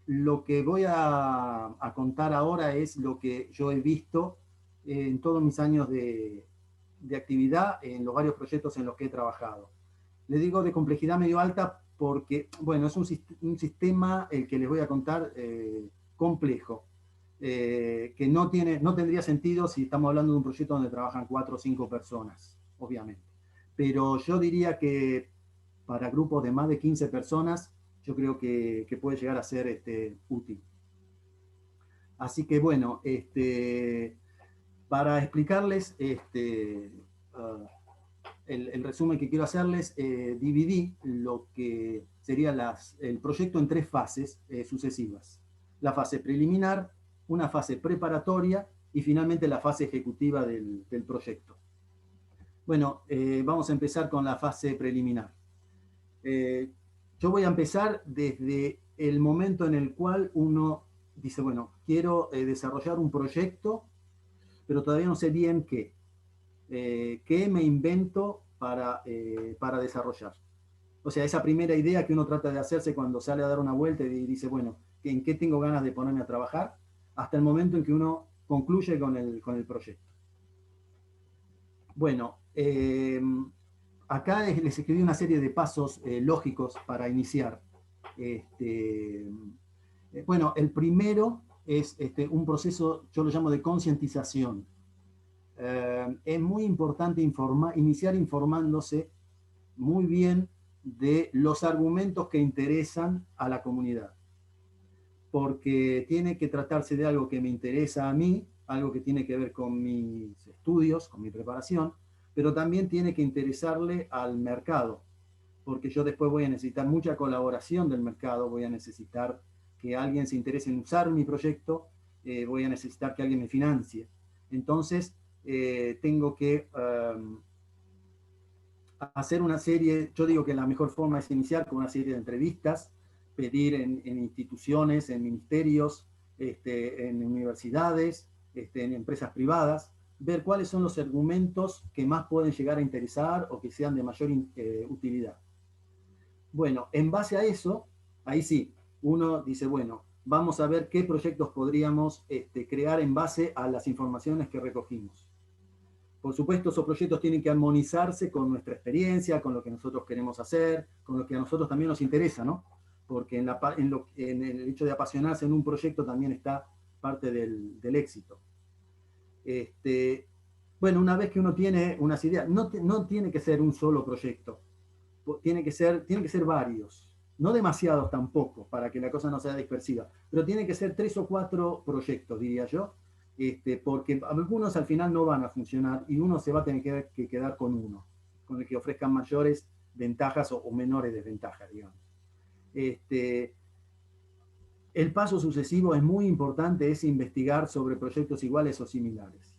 Lo que voy a contar ahora es lo que yo he visto en todos mis años de actividad, en los varios proyectos en los que he trabajado. Le digo de complejidad medio-alta porque, bueno, es un sistema, el que les voy a contar, complejo, que no tendría sentido si estamos hablando de un proyecto donde trabajan 4 o 5 personas, obviamente. Pero yo diría que para grupos de más de 15 personas, yo creo que puede llegar a ser útil. Así que bueno, para explicarles el resumen que quiero hacerles, dividí lo que sería el proyecto en 3 fases sucesivas. La fase preliminar, una fase preparatoria y finalmente la fase ejecutiva del proyecto. Bueno, vamos a empezar con la fase preliminar. Yo voy a empezar desde el momento en el cual uno dice, bueno, quiero desarrollar un proyecto, pero todavía no sé bien qué. ¿Qué me invento para desarrollar? O sea, esa primera idea que uno trata de hacerse cuando sale a dar una vuelta y dice, bueno, ¿en qué tengo ganas de ponerme a trabajar? Hasta el momento en que uno concluye con el proyecto. Bueno, acá les escribí una serie de pasos lógicos para iniciar. Bueno, el primero es un proceso, yo lo llamo de concientización. Es muy importante iniciar informándose muy bien de los argumentos que interesan a la comunidad, porque tiene que tratarse de algo que me interesa a mí, algo que tiene que ver con mis estudios, con mi preparación, pero también tiene que interesarle al mercado, porque yo después voy a necesitar mucha colaboración del mercado, voy a necesitar que alguien se interese en usar mi proyecto, voy a necesitar que alguien me financie. Entonces, tengo que hacer una serie, yo digo que la mejor forma es iniciar con una serie de entrevistas, pedir en instituciones, en ministerios, en universidades, en empresas privadas, ver cuáles son los argumentos que más pueden llegar a interesar o que sean de mayor utilidad. Bueno, en base a eso, ahí sí, uno dice, bueno, vamos a ver qué proyectos podríamos crear en base a las informaciones que recogimos. Por supuesto, esos proyectos tienen que armonizarse con nuestra experiencia, con lo que nosotros queremos hacer, con lo que a nosotros también nos interesa, ¿no? Porque en el hecho de apasionarse en un proyecto también está parte del éxito. Bueno, una vez que uno tiene unas ideas, no tiene que ser un solo proyecto, tiene que ser varios, no demasiados tampoco, para que la cosa no sea dispersiva, pero tiene que ser 3 o 4 proyectos, diría yo, porque algunos al final no van a funcionar y uno se va a tener que quedar con uno, con el que ofrezcan mayores ventajas o menores desventajas, digamos. El paso sucesivo es muy importante, es investigar sobre proyectos iguales o similares.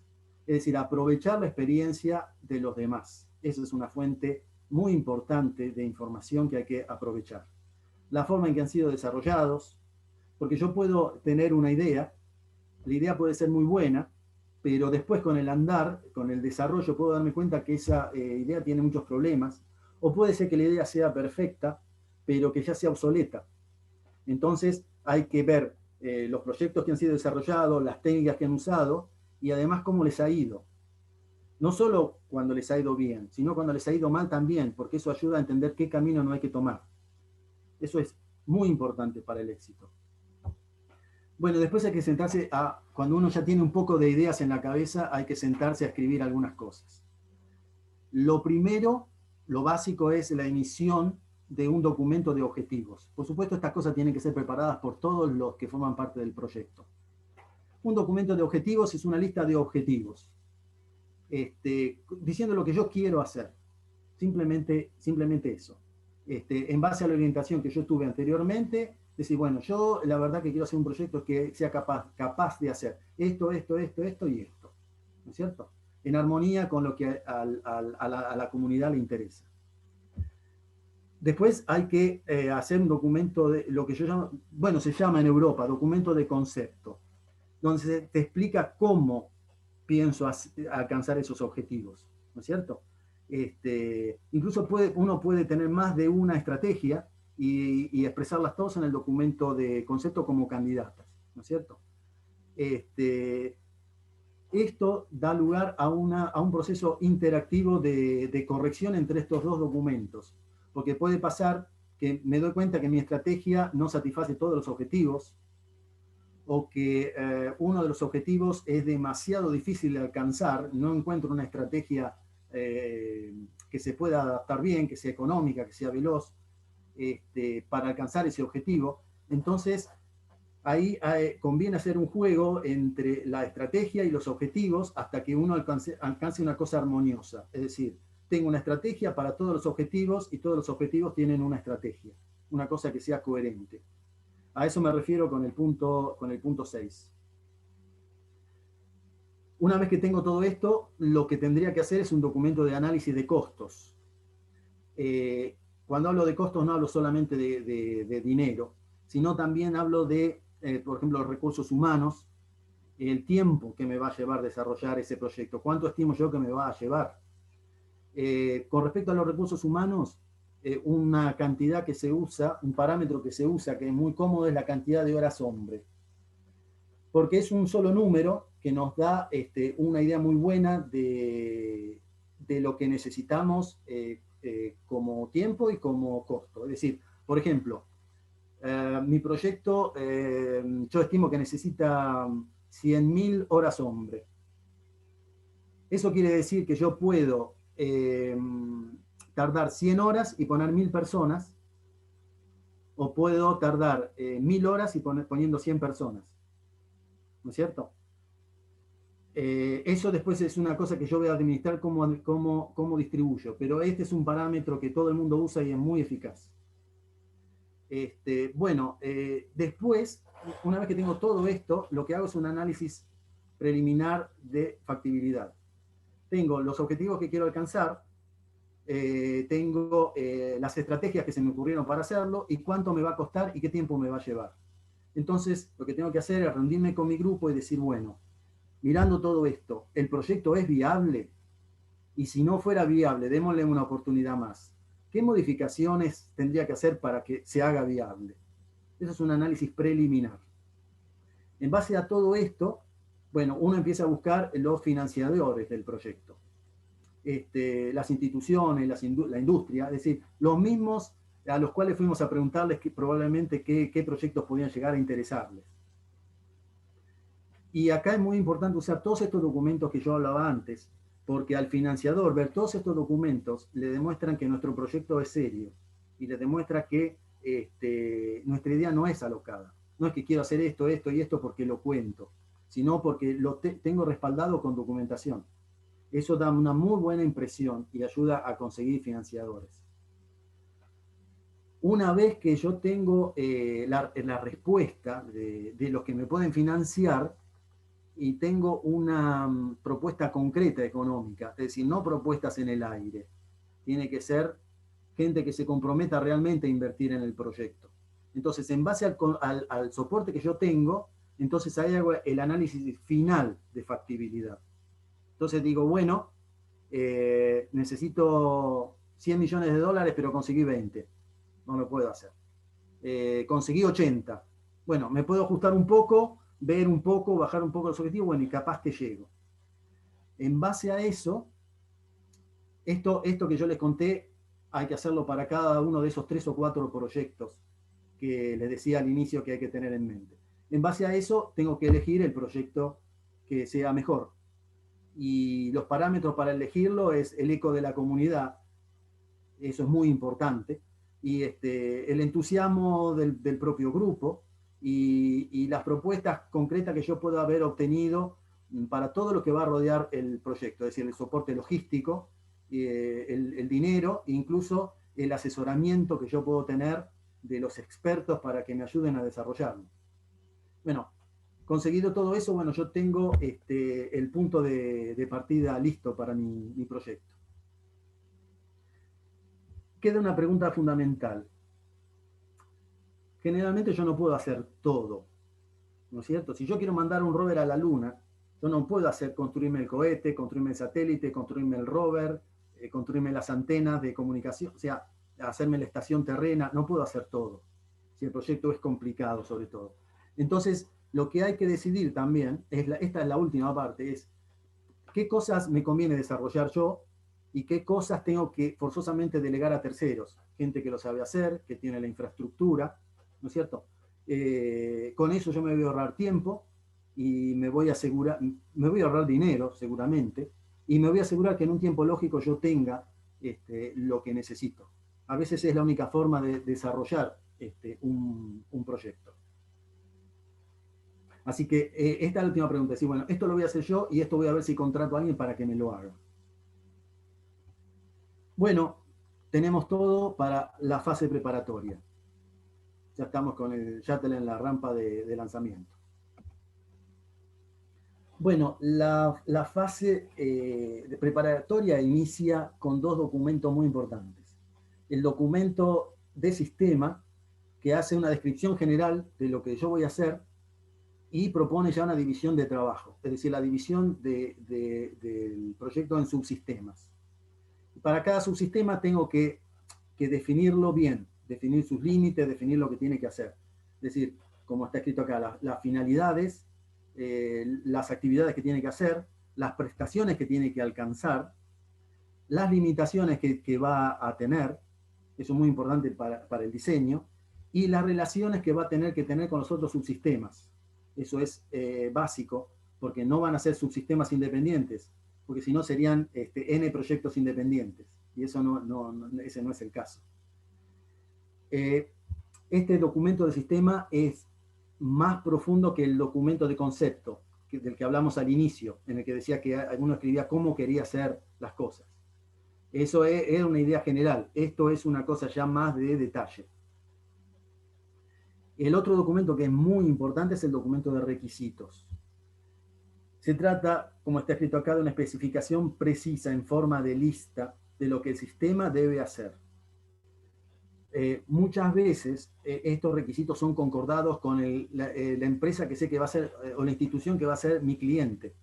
Es decir, aprovechar la experiencia de los demás. Esa es una fuente muy importante de información que hay que aprovechar. La forma en que han sido desarrollados, porque yo puedo tener una idea, la idea puede ser muy buena, pero después con el andar, con el desarrollo, puedo darme cuenta que esa idea tiene muchos problemas, o puede ser que la idea sea perfecta, pero que ya sea obsoleta. Entonces hay que ver los proyectos que han sido desarrollados, las técnicas que han usado, y además cómo les ha ido. No solo cuando les ha ido bien, sino cuando les ha ido mal también, porque eso ayuda a entender qué camino no hay que tomar. Eso es muy importante para el éxito. Bueno, después hay que sentarse cuando uno ya tiene un poco de ideas en la cabeza, hay que sentarse a escribir algunas cosas. Lo primero, lo básico es la emisión de un documento de objetivos. Por supuesto, estas cosas tienen que ser preparadas por todos los que forman parte del proyecto. Un documento de objetivos es una lista de objetivos, diciendo lo que yo quiero hacer. Simplemente eso. En base a la orientación que yo tuve anteriormente, decir, bueno, yo la verdad que quiero hacer un proyecto que sea capaz de hacer esto y esto, ¿no es cierto? En armonía con lo que a la comunidad le interesa. Después hay que hacer un documento de lo que yo llamo, bueno, se llama en Europa documento de concepto, donde te explica cómo pienso alcanzar esos objetivos, ¿no es cierto? Incluso uno puede tener más de una estrategia y expresarlas todas en el documento de concepto como candidatas, ¿no es cierto? Esto da lugar a un proceso interactivo de corrección entre estos dos documentos, porque puede pasar que me doy cuenta que mi estrategia no satisface todos los objetivos, o que uno de los objetivos es demasiado difícil de alcanzar, no encuentro una estrategia que se pueda adaptar bien, que sea económica, que sea veloz, para alcanzar ese objetivo. Entonces, ahí conviene hacer un juego entre la estrategia y los objetivos hasta que uno alcance una cosa armoniosa. Es decir, tengo una estrategia para todos los objetivos y todos los objetivos tienen una estrategia, una cosa que sea coherente. A eso me refiero con el punto 6. Una vez que tengo todo esto, lo que tendría que hacer es un documento de análisis de costos. Cuando hablo de costos no hablo solamente de dinero, sino también hablo de, por ejemplo, los recursos humanos, el tiempo que me va a llevar desarrollar ese proyecto, cuánto estimo yo que me va a llevar. Con respecto a los recursos humanos, una cantidad que se usa, un parámetro que se usa, que es muy cómodo, es la cantidad de horas hombre. Porque es un solo número que nos da una idea muy buena de lo que necesitamos como tiempo y como costo. Es decir, por ejemplo, mi proyecto, yo estimo que necesita 100.000 horas hombre. Eso quiere decir que yo puedo tardar 100 horas y poner 1.000 personas, o puedo tardar 1.000 horas y poniendo 100 personas. ¿No es cierto? Eso después es una cosa que yo voy a administrar cómo distribuyo, pero este es un parámetro que todo el mundo usa y es muy eficaz. Después, una vez que tengo todo esto, lo que hago es un análisis preliminar de factibilidad. Tengo los objetivos que quiero alcanzar, tengo las estrategias que se me ocurrieron para hacerlo y cuánto me va a costar y qué tiempo me va a llevar. Entonces, lo que tengo que hacer es reunirme con mi grupo y decir, bueno, mirando todo esto, ¿el proyecto es viable? Y si no fuera viable, démosle una oportunidad más. ¿Qué modificaciones tendría que hacer para que se haga viable? Eso es un análisis preliminar. En base a todo esto, bueno, uno empieza a buscar los financiadores del proyecto. Las instituciones, la industria, es decir, los mismos a los cuales fuimos a preguntarles probablemente qué proyectos podían llegar a interesarles. Y acá es muy importante usar todos estos documentos que yo hablaba antes, porque al financiador ver todos estos documentos le demuestran que nuestro proyecto es serio y le demuestra que nuestra idea no es alocada. No es que quiero hacer esto, esto y esto porque lo cuento, sino porque lo tengo respaldado con documentación. Eso da una muy buena impresión y ayuda a conseguir financiadores. Una vez que yo tengo la respuesta de los que me pueden financiar, y tengo una propuesta concreta económica, es decir, no propuestas en el aire. Tiene que ser gente que se comprometa realmente a invertir en el proyecto. Entonces, en base al soporte que yo tengo, entonces ahí hago el análisis final de factibilidad. Entonces digo, bueno, necesito 100 millones de dólares, pero conseguí 20. No lo puedo hacer. Conseguí 80. Bueno, me puedo ajustar un poco, ver un poco, bajar un poco los objetivos, bueno, y capaz que llego. En base a eso, esto que yo les conté, hay que hacerlo para cada uno de esos 3 o 4 proyectos que les decía al inicio que hay que tener en mente. En base a eso, tengo que elegir el proyecto que sea mejor. Y los parámetros para elegirlo es el eco de la comunidad, eso es muy importante, y el entusiasmo del propio grupo, y las propuestas concretas que yo pueda haber obtenido para todo lo que va a rodear el proyecto, es decir, el soporte logístico, el dinero, e incluso el asesoramiento que yo puedo tener de los expertos para que me ayuden a desarrollarlo. Bueno, conseguido todo eso, bueno, yo tengo el punto de partida listo para mi proyecto. Queda una pregunta fundamental. Generalmente yo no puedo hacer todo, ¿no es cierto? Si yo quiero mandar un rover a la Luna, yo no puedo construirme el cohete, construirme el satélite, construirme el rover, construirme las antenas de comunicación, o sea, hacerme la estación terrena, no puedo hacer todo. Si el proyecto es complicado, sobre todo. Entonces, lo que hay que decidir también, esta es la última parte, es qué cosas me conviene desarrollar yo y qué cosas tengo que forzosamente delegar a terceros. Gente que lo sabe hacer, que tiene la infraestructura, ¿no es cierto? Con eso yo me voy a ahorrar tiempo y me voy a ahorrar dinero, seguramente, y me voy a asegurar que en un tiempo lógico yo tenga lo que necesito. A veces es la única forma de desarrollar un proyecto. Así que esta es la última pregunta. Decir, bueno, esto lo voy a hacer yo y esto voy a ver si contrato a alguien para que me lo haga. Bueno, tenemos todo para la fase preparatoria. Ya estamos con el shuttle en la rampa de lanzamiento. Bueno, la fase de preparatoria inicia con 2 documentos muy importantes. El documento de sistema, que hace una descripción general de lo que yo voy a hacer, y propone ya una división de trabajo, es decir, la división del proyecto en subsistemas. Para cada subsistema tengo que definirlo bien, definir sus límites, definir lo que tiene que hacer. Es decir, como está escrito acá, las finalidades, las actividades que tiene que hacer, las prestaciones que tiene que alcanzar, las limitaciones que va a tener, eso es muy importante para el diseño, y las relaciones que va a tener que tener con los otros subsistemas. Eso es básico, porque no van a ser subsistemas independientes, porque si no serían N proyectos independientes, y eso ese no es el caso. Este documento de sistema es más profundo que el documento de concepto, del que hablamos al inicio, en el que decía que uno escribía cómo quería hacer las cosas. Eso era una idea general. Esto es una cosa ya más de detalle. El otro documento que es muy importante es el documento de requisitos. Se trata, como está escrito acá, de una especificación precisa en forma de lista de lo que el sistema debe hacer. Muchas veces estos requisitos son concordados con la empresa que sé que va a ser, o la institución que va a ser mi cliente.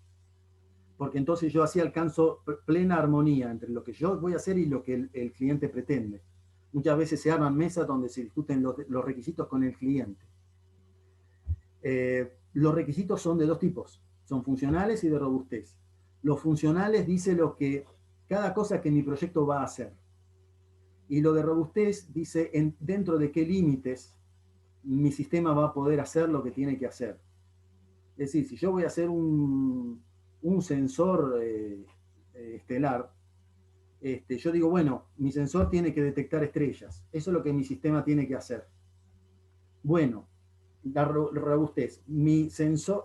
Porque entonces yo así alcanzo plena armonía entre lo que yo voy a hacer y lo que el cliente pretende. Muchas veces se arman mesas donde se discuten los requisitos con el cliente. Los requisitos son de dos tipos, son funcionales y de robustez. Los funcionales dice lo que cada cosa que mi proyecto va a hacer. Y lo de robustez dice dentro de qué límites mi sistema va a poder hacer lo que tiene que hacer. Es decir, si yo voy a hacer un sensor estelar, yo digo, bueno, mi sensor tiene que detectar estrellas. Eso es lo que mi sistema tiene que hacer. Bueno, la robustez. Mi sensor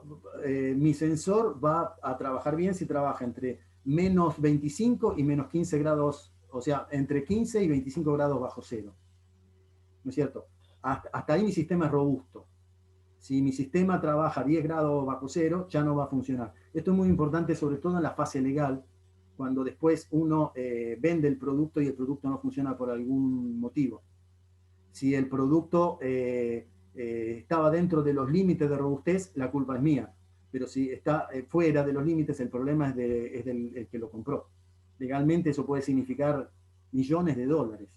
va a trabajar bien si trabaja entre menos 25 y menos 15 grados, o sea, entre 15 y 25 grados bajo cero. ¿No es cierto? Hasta ahí mi sistema es robusto. Si mi sistema trabaja 10 grados bajo cero, ya no va a funcionar. Esto es muy importante, sobre todo en la fase legal, cuando después uno vende el producto y el producto no funciona por algún motivo. Si el producto estaba dentro de los límites de robustez, la culpa es mía. Pero si está fuera de los límites, el problema es del que lo compró. Legalmente eso puede significar millones de dólares.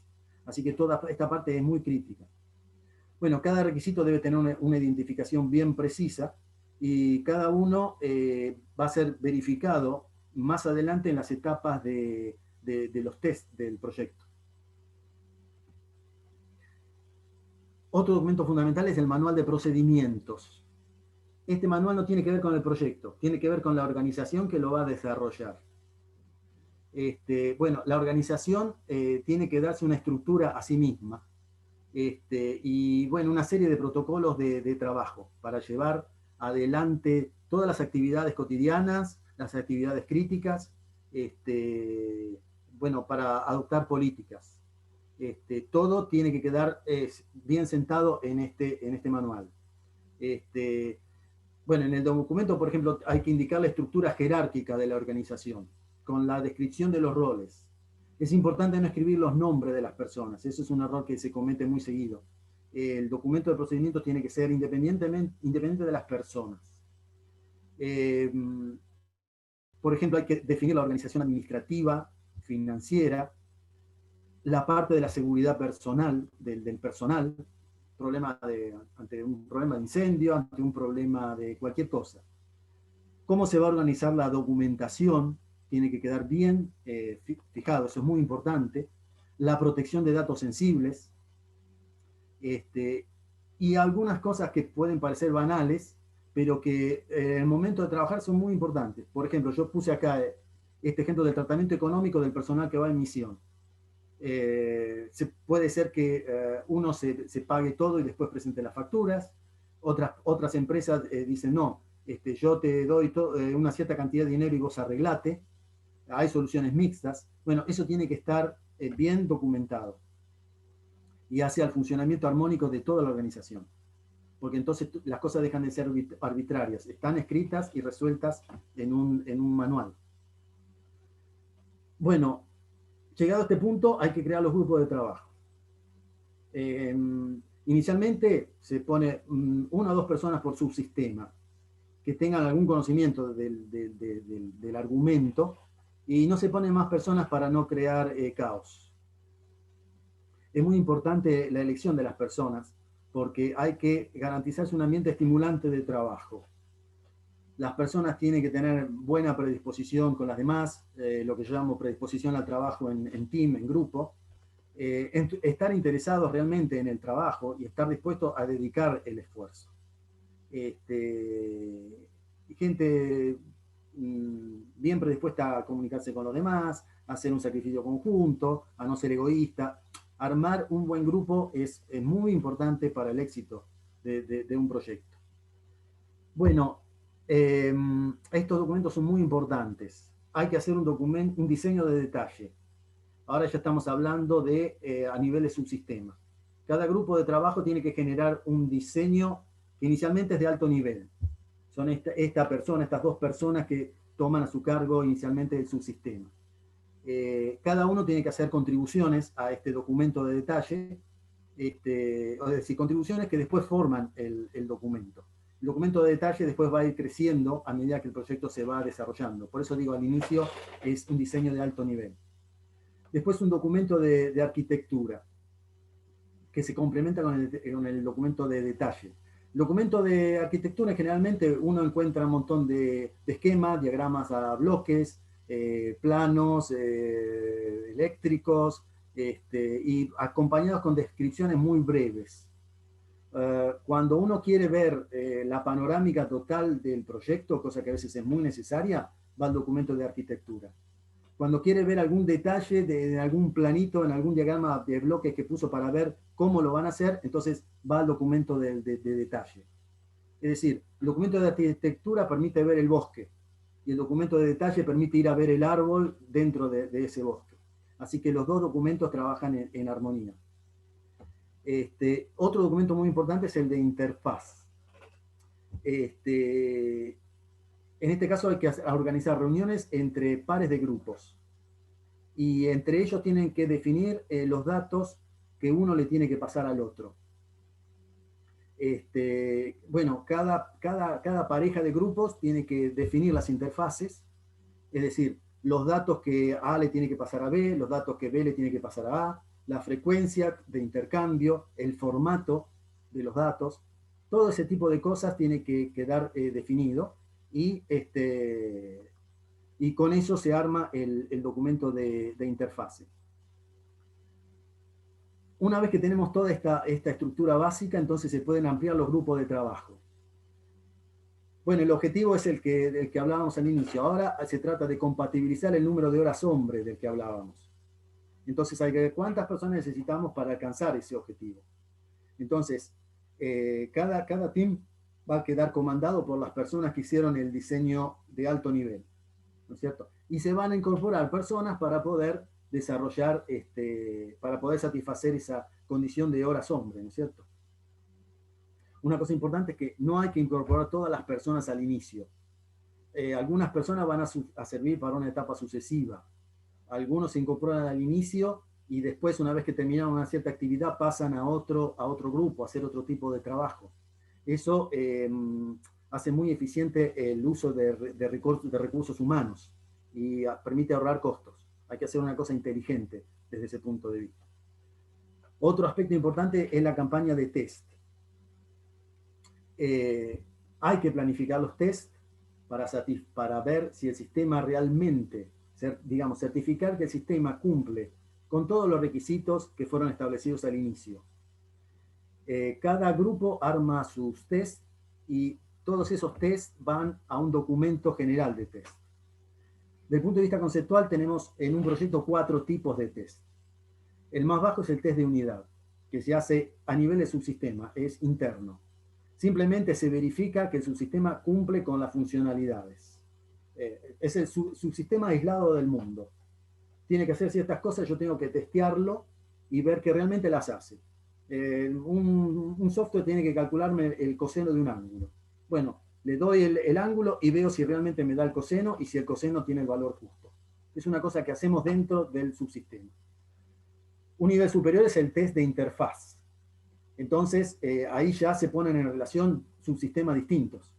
Así que toda esta parte es muy crítica. Bueno, cada requisito debe tener una identificación bien precisa y cada uno va a ser verificado más adelante en las etapas de los test del proyecto. Otro documento fundamental es el manual de procedimientos. Este manual no tiene que ver con el proyecto, tiene que ver con la organización que lo va a desarrollar. Bueno, la organización tiene que darse una estructura a sí misma. Y bueno, una serie de protocolos de trabajo para llevar adelante todas las actividades cotidianas, las actividades críticas, bueno, para adoptar políticas. Todo tiene que quedar bien sentado en este manual. Bueno, en el documento, por ejemplo, hay que indicar la estructura jerárquica de la organización, con la descripción de los roles. Es importante no escribir los nombres de las personas, eso es un error que se comete muy seguido. El documento de procedimientos tiene que ser independiente de las personas. Por ejemplo, hay que definir la organización administrativa, financiera, la parte de la seguridad personal, del personal, ante un problema de incendio, ante un problema de cualquier cosa. ¿Cómo se va a organizar la documentación? Tiene que quedar bien fijado, eso es muy importante. La protección de datos sensibles. Y algunas cosas que pueden parecer banales, pero que en el momento de trabajar son muy importantes. Por ejemplo, yo puse acá este ejemplo del tratamiento económico del personal que va en misión. Puede ser que uno se pague todo y después presente las facturas. Otras empresas dicen, no, yo te doy una cierta cantidad de dinero y vos arreglate. Hay soluciones mixtas. Bueno, eso tiene que estar bien documentado y hacia el funcionamiento armónico de toda la organización. Porque entonces las cosas dejan de ser arbitrarias. Están escritas y resueltas en un manual. Bueno, llegado a este punto, hay que crear los grupos de trabajo. Inicialmente se pone 1 o 2 personas por subsistema que tengan algún conocimiento del argumento y no se ponen más personas para no crear caos. Es muy importante la elección de las personas porque hay que garantizarse un ambiente estimulante de trabajo. Las personas tienen que tener buena predisposición con las demás, lo que yo llamo predisposición al trabajo en team, en grupo. Estar interesados realmente en el trabajo y estar dispuestos a dedicar el esfuerzo. Gente bien predispuesta a comunicarse con los demás, a hacer un sacrificio conjunto, a no ser egoísta. Armar un buen grupo es muy importante para el éxito de un proyecto. Bueno, estos documentos son muy importantes. Hay que hacer un diseño de detalle. Ahora ya estamos hablando de a nivel de subsistema. Cada grupo de trabajo tiene que generar un diseño que inicialmente es de alto nivel. Son estas dos personas que toman a su cargo inicialmente el subsistema. Cada uno tiene que hacer contribuciones a este documento de detalle, es decir, contribuciones que después forman el documento. El documento de detalle después va a ir creciendo a medida que el proyecto se va desarrollando. Por eso digo, al inicio es un diseño de alto nivel. Después un documento de arquitectura, que se complementa con el documento de detalle. El documento de arquitectura, generalmente uno encuentra un montón de esquemas, diagramas a bloques, planos eléctricos, y acompañados con descripciones muy breves. Cuando uno quiere ver la panorámica total del proyecto, cosa que a veces es muy necesaria, va al documento de arquitectura. Cuando quiere ver algún detalle de algún planito, en algún diagrama de bloques que puso para ver cómo lo van a hacer, entonces va al documento de detalle. Es decir, el documento de arquitectura permite ver el bosque y el documento de detalle permite ir a ver el árbol dentro de ese bosque. Así que los dos documentos trabajan en armonía. Otro documento muy importante es el de interfaz. En este caso hay que organizar reuniones entre pares de grupos. Y entre ellos tienen que definir los datos que uno le tiene que pasar al otro. Bueno, cada pareja de grupos tiene que definir las interfaces, es decir, los datos que A le tiene que pasar a B, los datos que B le tiene que pasar a A, la frecuencia de intercambio, el formato de los datos, todo ese tipo de cosas tiene que quedar definido y con eso se arma el documento de interfase. Una vez que tenemos toda esta estructura básica, entonces se pueden ampliar los grupos de trabajo. Bueno, el objetivo es del que hablábamos al inicio. Ahora se trata de compatibilizar el número de horas hombre del que hablábamos. Entonces hay que ver cuántas personas necesitamos para alcanzar ese objetivo. Entonces, cada team va a quedar comandado por las personas que hicieron el diseño de alto nivel, ¿no es cierto? Y se van a incorporar personas para poder desarrollar, para poder satisfacer esa condición de horas hombre, ¿no es cierto? Una cosa importante es que no hay que incorporar todas las personas al inicio. Algunas personas van a servir para una etapa sucesiva. Algunos se incorporan al inicio y después, una vez que terminaron una cierta actividad, pasan a otro grupo, a hacer otro tipo de trabajo. Eso hace muy eficiente el uso de recursos humanos y permite ahorrar costos. Hay que hacer una cosa inteligente desde ese punto de vista. Otro aspecto importante es la campaña de test. Hay que planificar los test para ver si el sistema realmente, digamos, certificar que el sistema cumple con todos los requisitos que fueron establecidos al inicio. Cada grupo arma sus tests y todos esos tests van a un documento general de test. Desde el punto de vista conceptual tenemos en un proyecto 4 tipos de test. El más bajo es el test de unidad, que se hace a nivel de subsistema, es interno. Simplemente se verifica que el subsistema cumple con las funcionalidades. Es el subsistema aislado del mundo. Tiene que hacer ciertas cosas, yo tengo que testearlo y ver que realmente las hace. Un software tiene que calcularme el coseno de un ángulo. Bueno, le doy el ángulo y veo si realmente me da el coseno y si el coseno tiene el valor justo. Es una cosa que hacemos dentro del subsistema. Un nivel superior es el test de interfaz. Entonces, ahí ya se ponen en relación subsistemas distintos.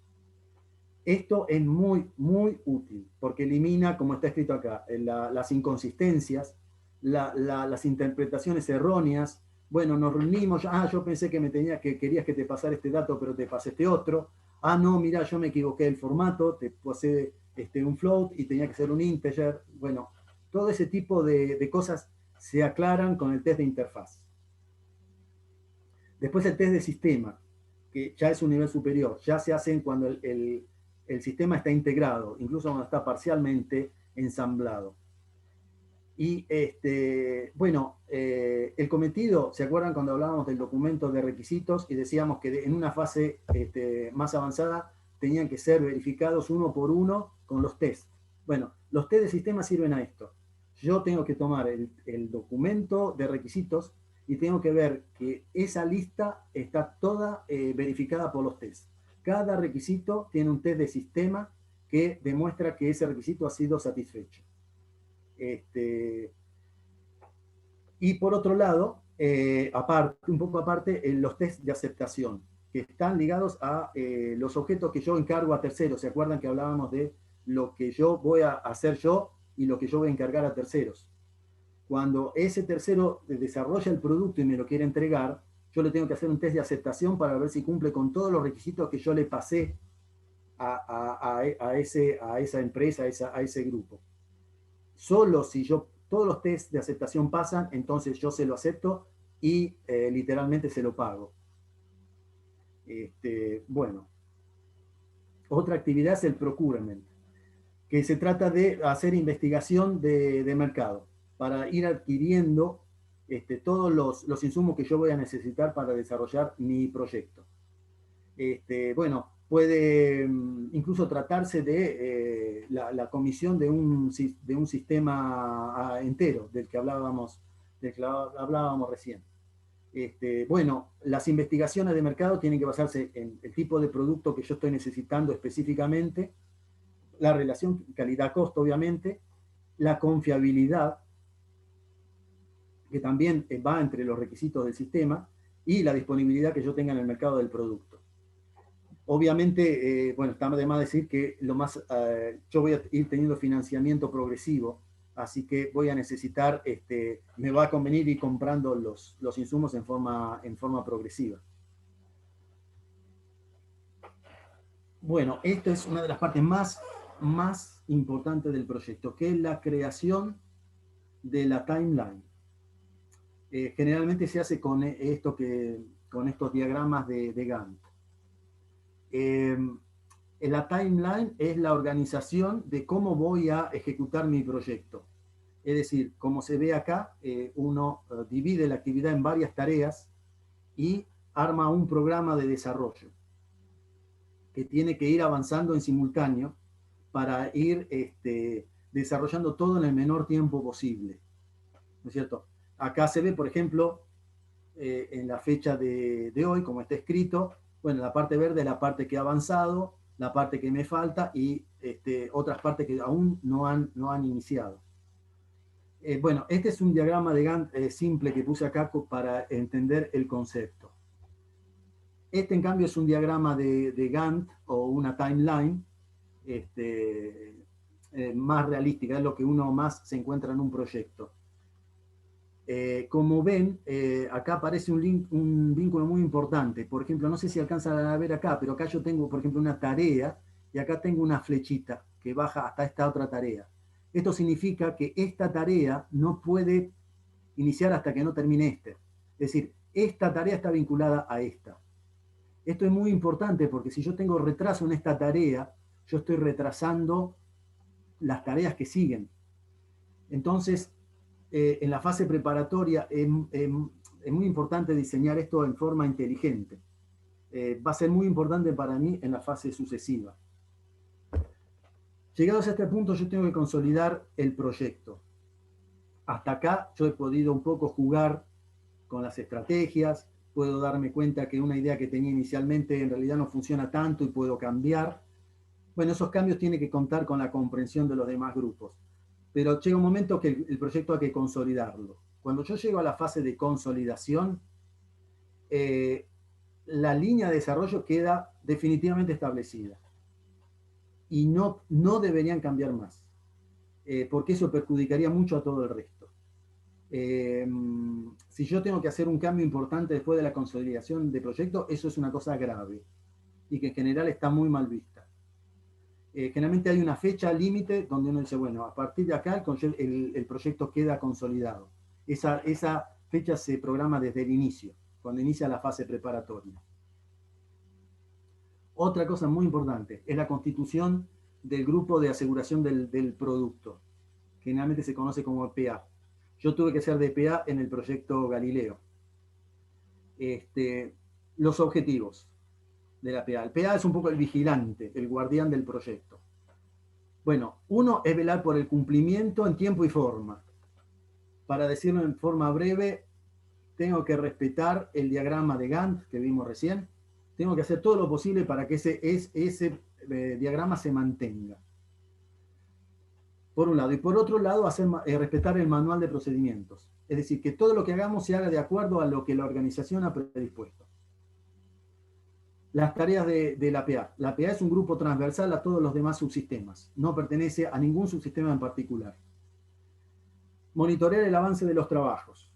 Esto es muy, muy útil, porque elimina, como está escrito acá, las inconsistencias, las interpretaciones erróneas. Bueno, nos reunimos, yo pensé que querías que te pasara este dato, pero te pasé este otro. ah, no, mira, yo me equivoqué el formato, te puse un float y tenía que ser un integer. Bueno, todo ese tipo de cosas se aclaran con el test de interfaz. Después el test de sistema, que ya es un nivel superior, ya se hacen cuando el sistema está integrado, incluso cuando está parcialmente ensamblado. Y bueno, el cometido, ¿se acuerdan cuando hablábamos del documento de requisitos y decíamos que en una fase más avanzada tenían que ser verificados uno por uno con los tests? Bueno, los test de sistema sirven a esto. Yo tengo que tomar el documento de requisitos y tengo que ver que esa lista está toda verificada por los tests. Cada requisito tiene un test de sistema que demuestra que ese requisito ha sido satisfecho. Y por otro lado, aparte, un poco aparte, los test de aceptación, que están ligados a los objetos que yo encargo a terceros. ¿Se acuerdan que hablábamos de lo que yo voy a hacer yo y lo que yo voy a encargar a terceros? Cuando ese tercero desarrolla el producto y me lo quiere entregar, yo le tengo que hacer un test de aceptación para ver si cumple con todos los requisitos que yo le pasé a esa empresa, a ese grupo. Solo si todos los tests de aceptación pasan, entonces yo se lo acepto y literalmente se lo pago. Bueno, otra actividad es el procurement, que se trata de hacer investigación de mercado para ir adquiriendo todos los insumos que yo voy a necesitar para desarrollar mi proyecto. Bueno, puede incluso tratarse de comisión de un sistema entero, del que hablábamos recién. Bueno, las investigaciones de mercado tienen que basarse en el tipo de producto que yo estoy necesitando específicamente, la relación calidad-costo, obviamente, la confiabilidad, que también va entre los requisitos del sistema, y la disponibilidad que yo tenga en el mercado del producto. Obviamente, bueno, está de más decir que yo voy a ir teniendo financiamiento progresivo, así que voy a necesitar, me va a convenir ir comprando los insumos en forma progresiva. Bueno, esto es una de las partes más importantes del proyecto, que es la creación de la timeline. Generalmente se hace con estos diagramas de Gantt. La timeline es la organización de cómo voy a ejecutar mi proyecto. Es decir, como se ve acá, uno divide la actividad en varias tareas y arma un programa de desarrollo que tiene que ir avanzando en simultáneo para ir desarrollando todo en el menor tiempo posible. ¿No es cierto? Acá se ve, por ejemplo, en la fecha de hoy, como está escrito, bueno, la parte verde es la parte que ha avanzado, la parte que me falta y otras partes que aún no han iniciado. Bueno, este es un diagrama de Gantt simple que puse acá para entender el concepto. Este, en cambio, es un diagrama de Gantt o una timeline más realística, es lo que uno más se encuentra en un proyecto. Como ven, acá aparece un vínculo muy importante. Por ejemplo, no sé si alcanzan a ver acá, pero acá yo tengo, por ejemplo, una tarea y acá tengo una flechita que baja hasta esta otra tarea. Esto significa que esta tarea no puede iniciar hasta que no termine esta. Es decir, esta tarea está vinculada a esta. Esto es muy importante porque si yo tengo retraso en esta tarea, yo estoy retrasando las tareas que siguen. Entonces, en la fase preparatoria es muy importante diseñar esto en forma inteligente. Va a ser muy importante para mí en la fase sucesiva. Llegados a este punto, yo tengo que consolidar el proyecto. Hasta acá yo he podido un poco jugar con las estrategias, puedo darme cuenta que una idea que tenía inicialmente en realidad no funciona tanto y puedo cambiar. Bueno, esos cambios tienen que contar con la comprensión de los demás grupos. Pero llega un momento que el proyecto hay que consolidarlo. Cuando yo llego a la fase de consolidación, la línea de desarrollo queda definitivamente establecida. Y no deberían cambiar más, porque eso perjudicaría mucho a todo el resto. Si yo tengo que hacer un cambio importante después de la consolidación de proyecto, eso es una cosa grave. y que en general está muy mal vista. Generalmente hay una fecha límite donde uno dice, bueno, a partir de acá el proyecto queda consolidado. Esa fecha se programa desde el inicio, cuando inicia la fase preparatoria. Otra cosa muy importante es la constitución del grupo de aseguración del producto. Generalmente se conoce como PA. Yo tuve que ser de PA en el proyecto Galileo. Los objetivos de la PA. El PA es un poco el vigilante, el guardián del proyecto. Bueno, uno es velar por el cumplimiento en tiempo y forma. Para decirlo en forma breve, tengo que respetar el diagrama de Gantt que vimos recién. Tengo que hacer todo lo posible para que ese diagrama se mantenga. Por un lado. Y por otro lado, respetar el manual de procedimientos. Es decir, que todo lo que hagamos se haga de acuerdo a lo que la organización ha predispuesto. Las tareas de la PA. La PA es un grupo transversal a todos los demás subsistemas. No pertenece a ningún subsistema en particular. Monitorear el avance de los trabajos.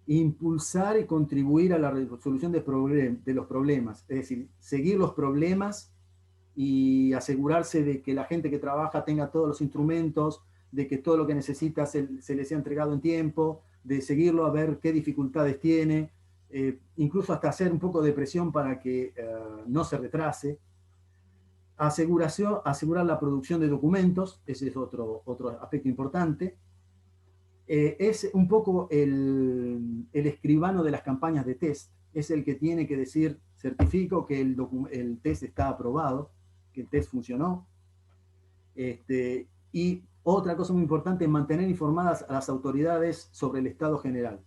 Impulsar y contribuir a la resolución de los problemas. Es decir, seguir los problemas y asegurarse de que la gente que trabaja tenga todos los instrumentos, de que todo lo que necesita se les sea entregado en tiempo, de seguirlo a ver qué dificultades tiene, incluso hasta hacer un poco de presión para que no se retrase. Asegurar la producción de documentos, ese es otro aspecto importante. Es un poco el escribano de las campañas de test, es el que tiene que decir, certifico que el test está aprobado, que el test funcionó. Y otra cosa muy importante es mantener informadas a las autoridades sobre el estado general.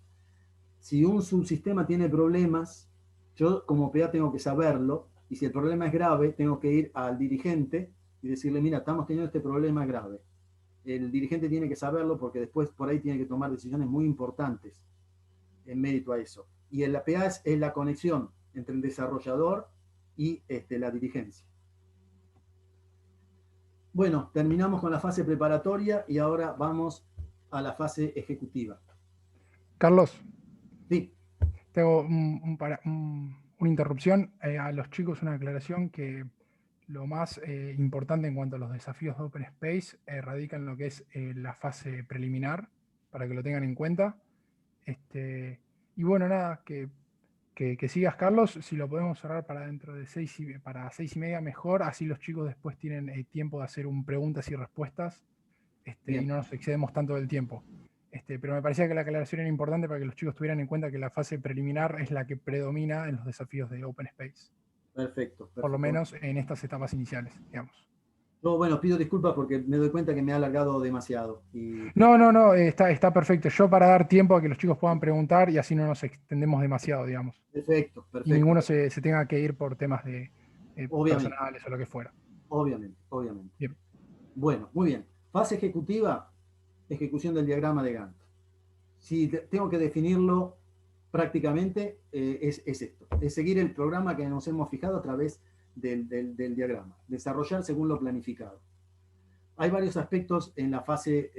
Si un subsistema tiene problemas, yo como PA tengo que saberlo, y si el problema es grave, tengo que ir al dirigente y decirle, mira, estamos teniendo este problema grave. El dirigente tiene que saberlo porque después por ahí tiene que tomar decisiones muy importantes en mérito a eso. Y la PA es la conexión entre el desarrollador y la dirigencia. Bueno, terminamos con la fase preparatoria y ahora vamos a la fase ejecutiva. Carlos. Sí. Tengo una interrupción. A los chicos una aclaración que lo más importante en cuanto a los desafíos de OpenSpace radica en lo que es la fase preliminar, para que lo tengan en cuenta. Y bueno, nada, que sigas, Carlos. Si lo podemos cerrar para dentro de 6:30 mejor, así los chicos después tienen tiempo de hacer preguntas y respuestas y no nos excedemos tanto del tiempo. Pero me parecía que la aclaración era importante para que los chicos tuvieran en cuenta que la fase preliminar es la que predomina en los desafíos de OpenSpace. Perfecto. Por lo menos en estas etapas iniciales, digamos. No, bueno, pido disculpas porque me doy cuenta que me ha alargado demasiado. No, está perfecto. Yo para dar tiempo a que los chicos puedan preguntar y así no nos extendemos demasiado, digamos. Perfecto. Y ninguno se tenga que ir por temas de personales o lo que fuera. Obviamente. Bien. Bueno, muy bien. Fase ejecutiva, ejecución del diagrama de Gantt. Si tengo que definirlo prácticamente, es esto. Es seguir el programa que nos hemos fijado a través del diagrama. Desarrollar según lo planificado. Hay varios aspectos en la fase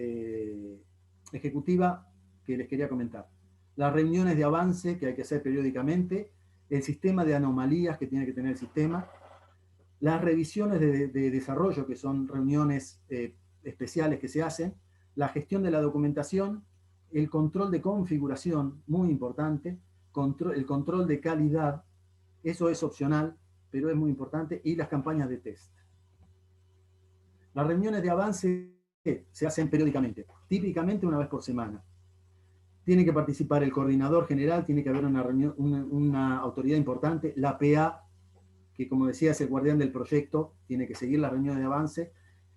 ejecutiva que les quería comentar. Las reuniones de avance que hay que hacer periódicamente, el sistema de anomalías que tiene que tener el sistema, las revisiones de desarrollo, que son reuniones especiales que se hacen, la gestión de la documentación, el control de configuración, muy importante, el control de calidad, eso es opcional, pero es muy importante, y las campañas de test. Las reuniones de avance se hacen periódicamente, típicamente una vez por semana. Tiene que participar el coordinador general, tiene que haber una autoridad importante, la PA, que como decía es el guardián del proyecto, tiene que seguir las reuniones de avance,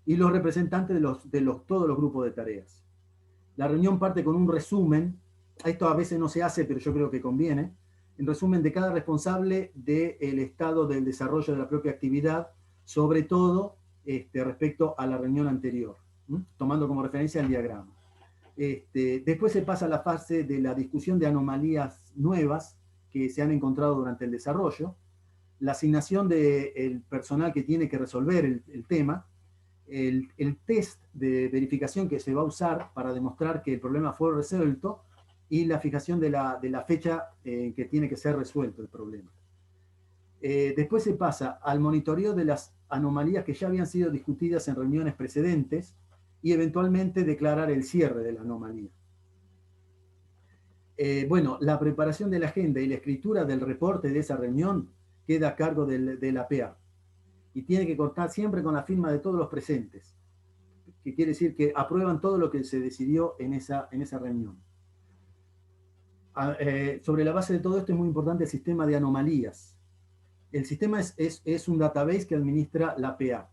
y los representantes de todos los grupos de tareas. La reunión parte con un resumen, esto a veces no se hace, pero yo creo que conviene, en resumen de cada responsable del estado del desarrollo de la propia actividad, sobre todo respecto a la reunión anterior, tomando como referencia el diagrama. Después se pasa a la fase de la discusión de anomalías nuevas que se han encontrado durante el desarrollo, la asignación del personal que tiene que resolver el tema, el test de verificación que se va a usar para demostrar que el problema fue resuelto y la fijación de la fecha en que tiene que ser resuelto el problema. Después se pasa al monitoreo de las anomalías que ya habían sido discutidas en reuniones precedentes y eventualmente declarar el cierre de la anomalía. Bueno, la preparación de la agenda y la escritura del reporte de esa reunión queda a cargo de la PA y tiene que contar siempre con la firma de todos los presentes, que quiere decir que aprueban todo lo que se decidió en esa reunión. Sobre la base de todo esto es muy importante el sistema de anomalías. El sistema es un database que administra la PA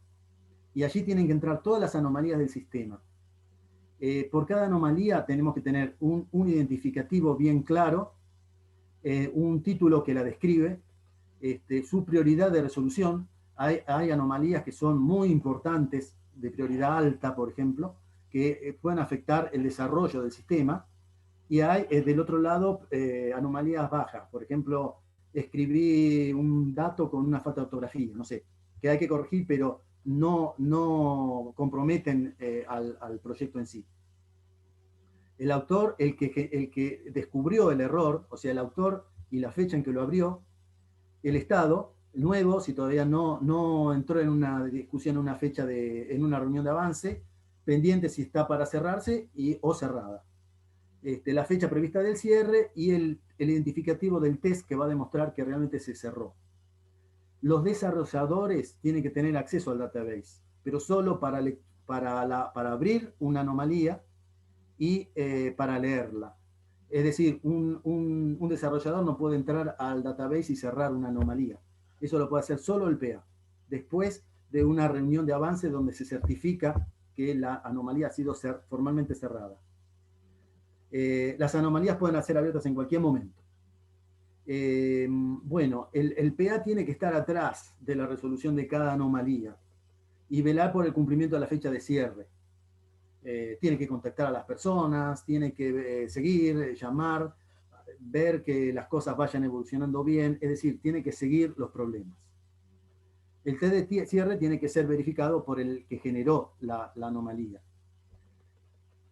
y allí tienen que entrar todas las anomalías del sistema. Por cada anomalía tenemos que tener un identificativo bien claro, un título que la describe, su prioridad de resolución. Hay anomalías que son muy importantes, de prioridad alta, por ejemplo, que pueden afectar el desarrollo del sistema. Y hay, del otro lado, anomalías bajas. Por ejemplo, escribí un dato con una falta de ortografía, no sé, que hay que corregir, pero no comprometen al proyecto en sí. El autor, el que descubrió el error, o sea, el autor y la fecha en que lo abrió, el estado, nuevo, si todavía no entró en una discusión, en una reunión de avance, pendiente si está para cerrarse o cerrada. La fecha prevista del cierre y el identificativo del test que va a demostrar que realmente se cerró. Los desarrolladores tienen que tener acceso al database, pero solo para abrir una anomalía y para leerla. Es decir, un desarrollador no puede entrar al database y cerrar una anomalía. Eso lo puede hacer solo el PA, después de una reunión de avance donde se certifica que la anomalía ha sido formalmente cerrada. Las anomalías pueden ser abiertas en cualquier momento. Bueno, el PA tiene que estar atrás de la resolución de cada anomalía y velar por el cumplimiento de la fecha de cierre. Tiene que contactar a las personas, tiene que seguir, llamar, ver que las cosas vayan evolucionando bien, es decir, tiene que seguir los problemas. El test de cierre tiene que ser verificado por el que generó la anomalía.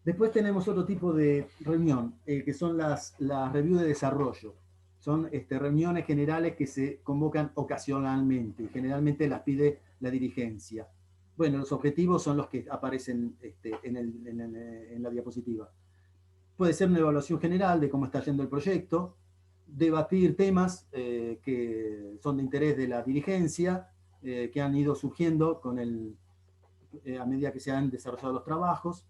Después tenemos otro tipo de reunión, que son las reviews de desarrollo. Son reuniones generales que se convocan ocasionalmente, generalmente las pide la dirigencia. Bueno, los objetivos son los que aparecen en la diapositiva. Puede ser una evaluación general de cómo está yendo el proyecto, debatir temas que son de interés de la dirigencia, que han ido surgiendo a medida que se han desarrollado los trabajos.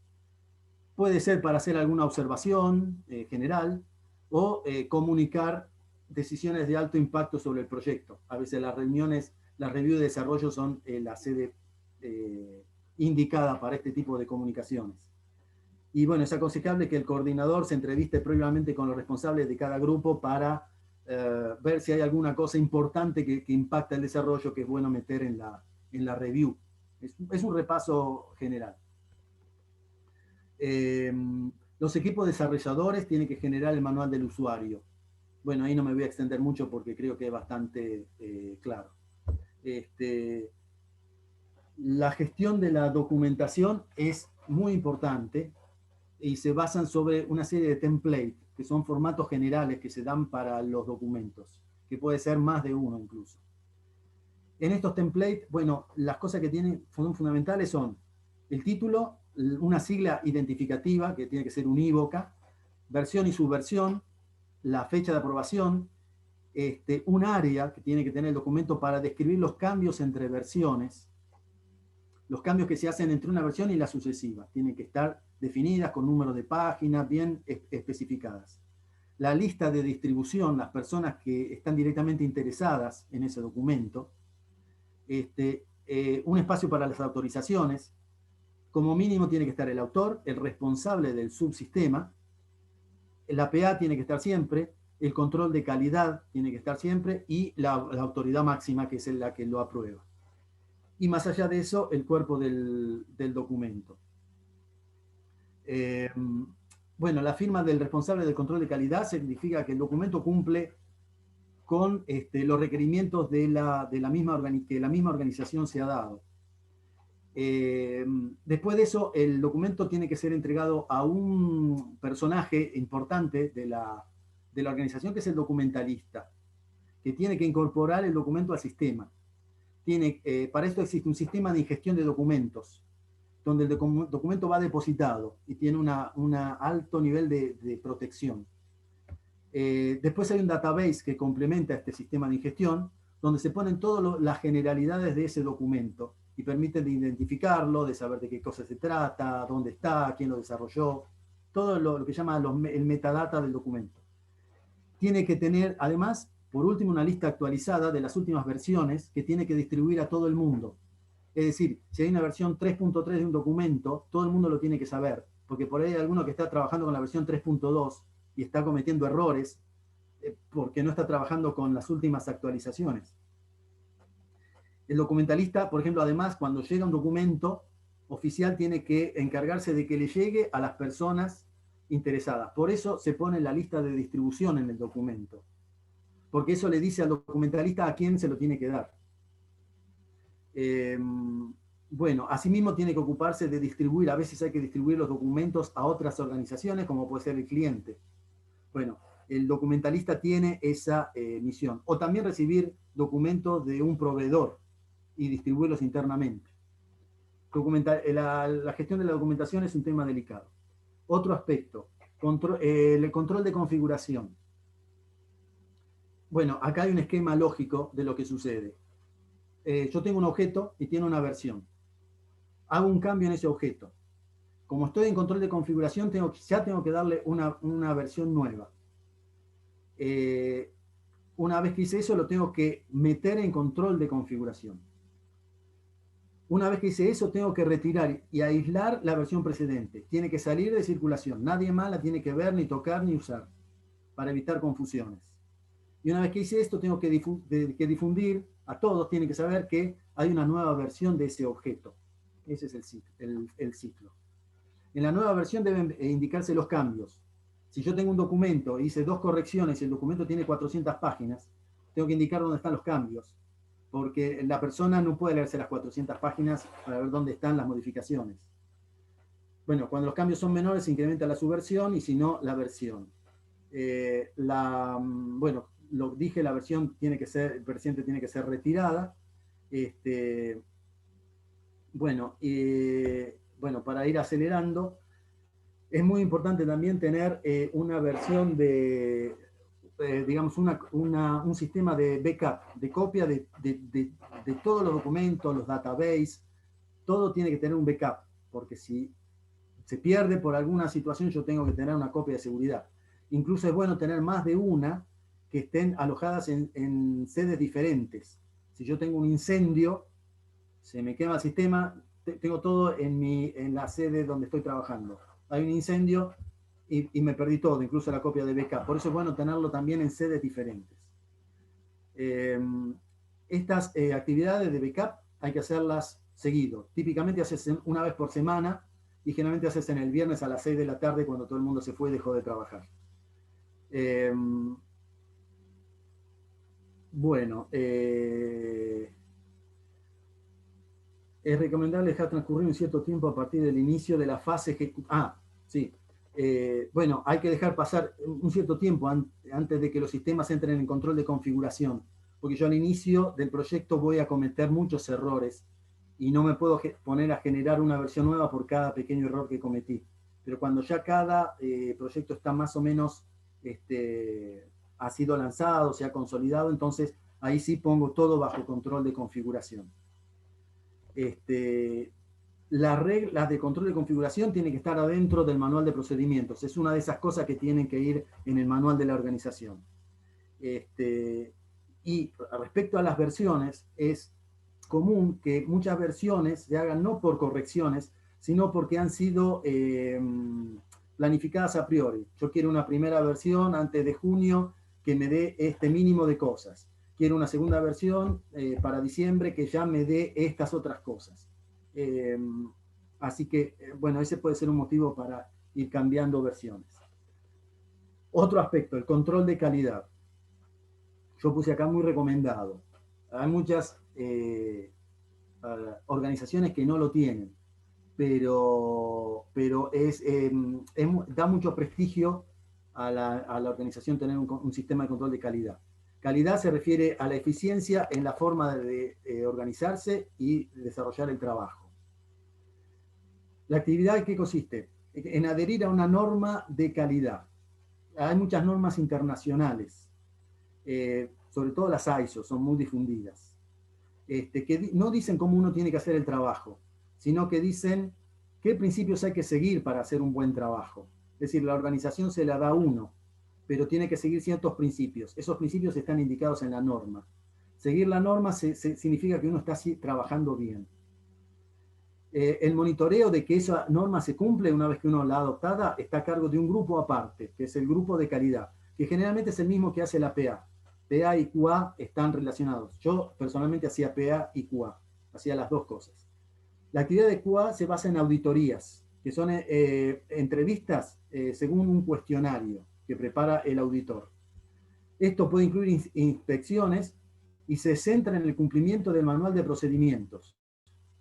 Puede ser para hacer alguna observación general o comunicar decisiones de alto impacto sobre el proyecto. A veces las reviews de desarrollo son la sede indicada para este tipo de comunicaciones. Y bueno, es aconsejable que el coordinador se entreviste previamente con los responsables de cada grupo para ver si hay alguna cosa importante que impacta el desarrollo que es bueno meter en la review. Es un repaso general. Los equipos desarrolladores tienen que generar el manual del usuario. Bueno, ahí no me voy a extender mucho porque creo que es bastante claro. La gestión de la documentación es muy importante y se basan sobre una serie de templates, que son formatos generales que se dan para los documentos, que puede ser más de uno incluso. En estos templates, bueno, las cosas que son fundamentales son el título, una sigla identificativa, que tiene que ser unívoca, versión y subversión, la fecha de aprobación, un área que tiene que tener el documento para describir los cambios entre versiones, los cambios que se hacen entre una versión y la sucesiva. Tienen que estar definidas con números de páginas bien especificadas. La lista de distribución, las personas que están directamente interesadas en ese documento, un espacio para las autorizaciones. Como mínimo tiene que estar el autor, el responsable del subsistema, la PA tiene que estar siempre, el control de calidad tiene que estar siempre y la autoridad máxima, que es la que lo aprueba. Y más allá de eso, el cuerpo del documento. Bueno, la firma del responsable del control de calidad significa que el documento cumple con los requerimientos que la misma organización se ha dado. Después de eso, el documento tiene que ser entregado a un personaje importante de la organización, que es el documentalista. que tiene que incorporar el documento al sistema. Para esto existe un sistema de ingestión de documentos, donde el documento va depositado y tiene un alto nivel de protección. Después hay un database que complementa este sistema de ingestión, donde se ponen todas las generalidades de ese documento y permiten de identificarlo, de saber de qué cosa se trata, dónde está, quién lo desarrolló, todo lo que llama el metadata del documento. Tiene que tener, además, por último, una lista actualizada de las últimas versiones que tiene que distribuir a todo el mundo. Es decir, si hay una versión 3.3 de un documento, todo el mundo lo tiene que saber, porque por ahí hay alguno que está trabajando con la versión 3.2 y está cometiendo errores porque no está trabajando con las últimas actualizaciones. El documentalista, por ejemplo, además, cuando llega un documento oficial, tiene que encargarse de que le llegue a las personas interesadas. Por eso se pone la lista de distribución en el documento, porque eso le dice al documentalista a quién se lo tiene que dar. Bueno, asimismo tiene que ocuparse de distribuir, a veces hay que distribuir los documentos a otras organizaciones, como puede ser el cliente. Bueno, el documentalista tiene esa misión. O también recibir documentos de un proveedor y distribuirlos internamente. La gestión de la documentación es un tema delicado. Otro aspecto, el control de configuración. Bueno, acá hay un esquema lógico de lo que sucede. Yo tengo un objeto y tiene una versión. Hago un cambio en ese objeto. Como estoy en control de configuración, ya tengo que darle una versión nueva. Una vez que hice eso, lo tengo que meter en control de configuración. Una vez que hice eso, tengo que retirar y aislar la versión precedente. Tiene que salir de circulación. Nadie más la tiene que ver, ni tocar, ni usar, para evitar confusiones. Y una vez que hice esto, tengo que difundir, a todos tienen que saber que hay una nueva versión de ese objeto. Ese es el ciclo. En la nueva versión deben indicarse los cambios. Si yo tengo un documento e hice 2 correcciones y el documento tiene 400 páginas, tengo que indicar dónde están los cambios, porque la persona no puede leerse las 400 páginas para ver dónde están las modificaciones. Bueno, cuando los cambios son menores se incrementa la subversión y si no, la versión. Bueno, lo dije, la versión tiene que ser, el presente tiene que ser retirada. Bueno, para ir acelerando, es muy importante también tener una versión de, digamos, un sistema de backup, de copia de todos los documentos, los databases, todo tiene que tener un backup, porque si se pierde por alguna situación, yo tengo que tener una copia de seguridad. Incluso es bueno tener más de una que estén alojadas en sedes diferentes. Si yo tengo un incendio, se me quema el sistema, tengo todo en la sede donde estoy trabajando. Hay un incendio y me perdí todo, incluso la copia de backup. Por eso es bueno tenerlo también en sedes diferentes. Estas actividades de backup hay que hacerlas seguido. Típicamente haces una vez por semana y generalmente haces en el viernes a las 6 de la tarde cuando todo el mundo se fue y dejó de trabajar. Bueno, es recomendable dejar transcurrir un cierto tiempo a partir del inicio de la fase ejecutiva. Sí. Bueno, hay que dejar pasar un cierto tiempo antes de que los sistemas entren en control de configuración, porque yo al inicio del proyecto voy a cometer muchos errores y no me puedo poner a generar una versión nueva por cada pequeño error que cometí. Pero cuando ya cada proyecto está más o menos ha sido lanzado, se ha consolidado, entonces ahí sí pongo todo bajo control de configuración. Las reglas de control de configuración tienen que estar adentro del manual de procedimientos. Es una de esas cosas que tienen que ir en el manual de la organización. Y respecto a las versiones, es común que muchas versiones se hagan no por correcciones, sino porque han sido planificadas a priori. Yo quiero una primera versión antes de junio que me dé este mínimo de cosas. Quiero una segunda versión para diciembre que ya me dé estas otras cosas. Así que, bueno, ese puede ser un motivo para ir cambiando versiones. Otro aspecto, el control de calidad. Yo puse acá muy recomendado. Hay muchas organizaciones que no lo tienen, pero da mucho prestigio a la organización tener un sistema de control de calidad. Calidad se refiere a la eficiencia en la forma de organizarse y desarrollar el trabajo. La actividad, ¿en qué consiste? En adherir a una norma de calidad. Hay muchas normas internacionales, sobre todo las ISO, son muy difundidas, que no dicen cómo uno tiene que hacer el trabajo, sino que dicen qué principios hay que seguir para hacer un buen trabajo. Es decir, la organización se la da a uno, pero tiene que seguir ciertos principios. Esos principios están indicados en la norma. Seguir la norma significa que uno está así trabajando bien. El monitoreo de que esa norma se cumple una vez que uno la ha adoptada está a cargo de un grupo aparte, que es el grupo de calidad, que generalmente es el mismo que hace la PA. PA y QA están relacionados. Yo personalmente hacía PA y QA, hacía las dos cosas. La actividad de QA se basa en auditorías, que son entrevistas según un cuestionario que prepara el auditor. Esto puede incluir inspecciones y se centra en el cumplimiento del manual de procedimientos.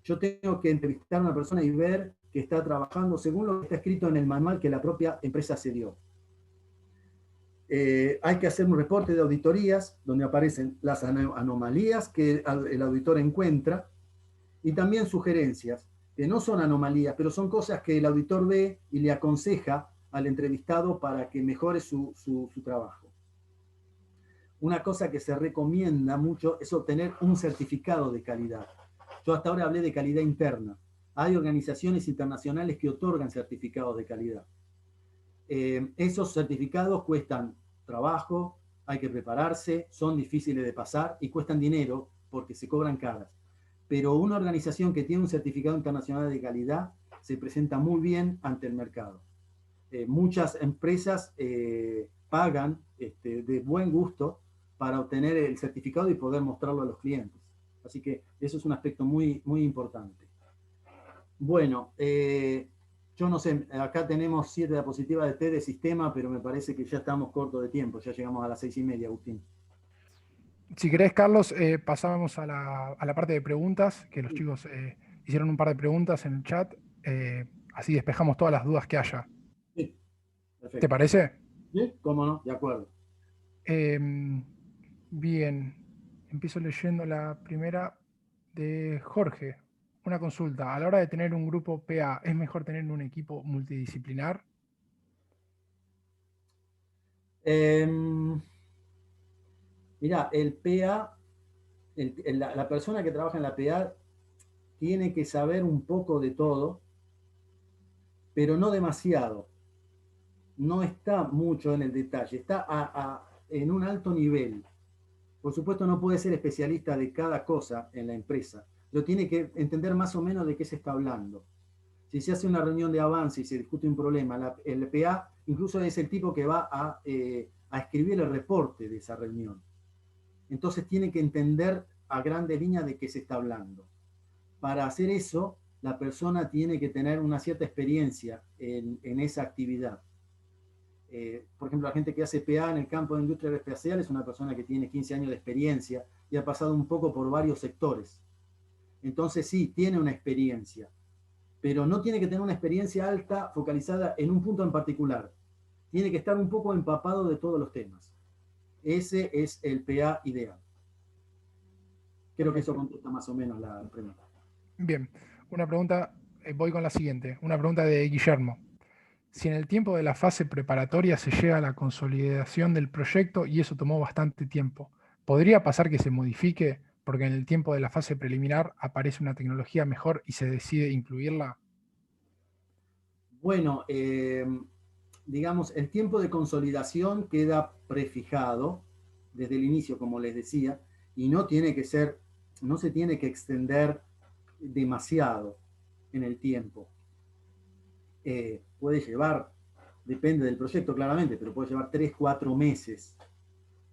Yo tengo que entrevistar a una persona y ver que está trabajando según lo que está escrito en el manual que la propia empresa se dio. Hay que hacer un reporte de auditorías donde aparecen las anomalías que el auditor encuentra y también sugerencias, que no son anomalías, pero son cosas que el auditor ve y le aconseja al entrevistado para que mejore su trabajo. Una cosa que se recomienda mucho es obtener un certificado de calidad. Yo hasta ahora hablé de calidad interna. Hay organizaciones internacionales que otorgan certificados de calidad. Esos certificados cuestan trabajo, hay que prepararse, son difíciles de pasar y cuestan dinero porque se cobran caras. Pero una organización que tiene un certificado internacional de calidad se presenta muy bien ante el mercado. Muchas empresas pagan de buen gusto para obtener el certificado y poder mostrarlo a los clientes. Así que eso es un aspecto muy, muy importante. Bueno, yo no sé, acá tenemos 7 diapositivas de T de sistema, pero me parece que ya estamos cortos de tiempo, ya llegamos a las 6:30, Agustín. Si querés, Carlos, pasábamos a la parte de preguntas, que los chicos hicieron un par de preguntas en el chat, así despejamos todas las dudas que haya. Sí, perfecto. ¿Te parece? ¿Sí? ¿Cómo no? De acuerdo. Bien, empiezo leyendo la primera de Jorge. Una consulta, a la hora de tener un grupo PA, ¿es mejor tener un equipo multidisciplinar? Mirá, el PA, la persona que trabaja en la PA tiene que saber un poco de todo, pero no demasiado. No está mucho en el detalle, está en un alto nivel. Por supuesto, no puede ser especialista de cada cosa en la empresa, pero tiene que entender más o menos de qué se está hablando. Si se hace una reunión de avance y se discute un problema, el PA incluso es el tipo que va a escribir el reporte de esa reunión. Entonces tiene que entender a grandes líneas de qué se está hablando. Para hacer eso, la persona tiene que tener una cierta experiencia en esa actividad. Por ejemplo, la gente que hace PA en el campo de industria aeroespacial es una persona que tiene 15 años de experiencia y ha pasado un poco por varios sectores. Entonces sí, tiene una experiencia, pero no tiene que tener una experiencia alta focalizada en un punto en particular. Tiene que estar un poco empapado de todos los temas. Ese es el PA ideal. Creo que eso contesta más o menos la pregunta. Bien, una pregunta, voy con la siguiente. Una pregunta de Guillermo. Si en el tiempo de la fase preparatoria se llega a la consolidación del proyecto y eso tomó bastante tiempo, ¿podría pasar que se modifique porque en el tiempo de la fase preliminar aparece una tecnología mejor y se decide incluirla? Bueno, digamos, el tiempo de consolidación queda prefijado desde el inicio, como les decía, y no tiene que ser, no se tiene que extender demasiado en el tiempo. Puede llevar, depende del proyecto claramente, pero puede llevar 3, 4 meses.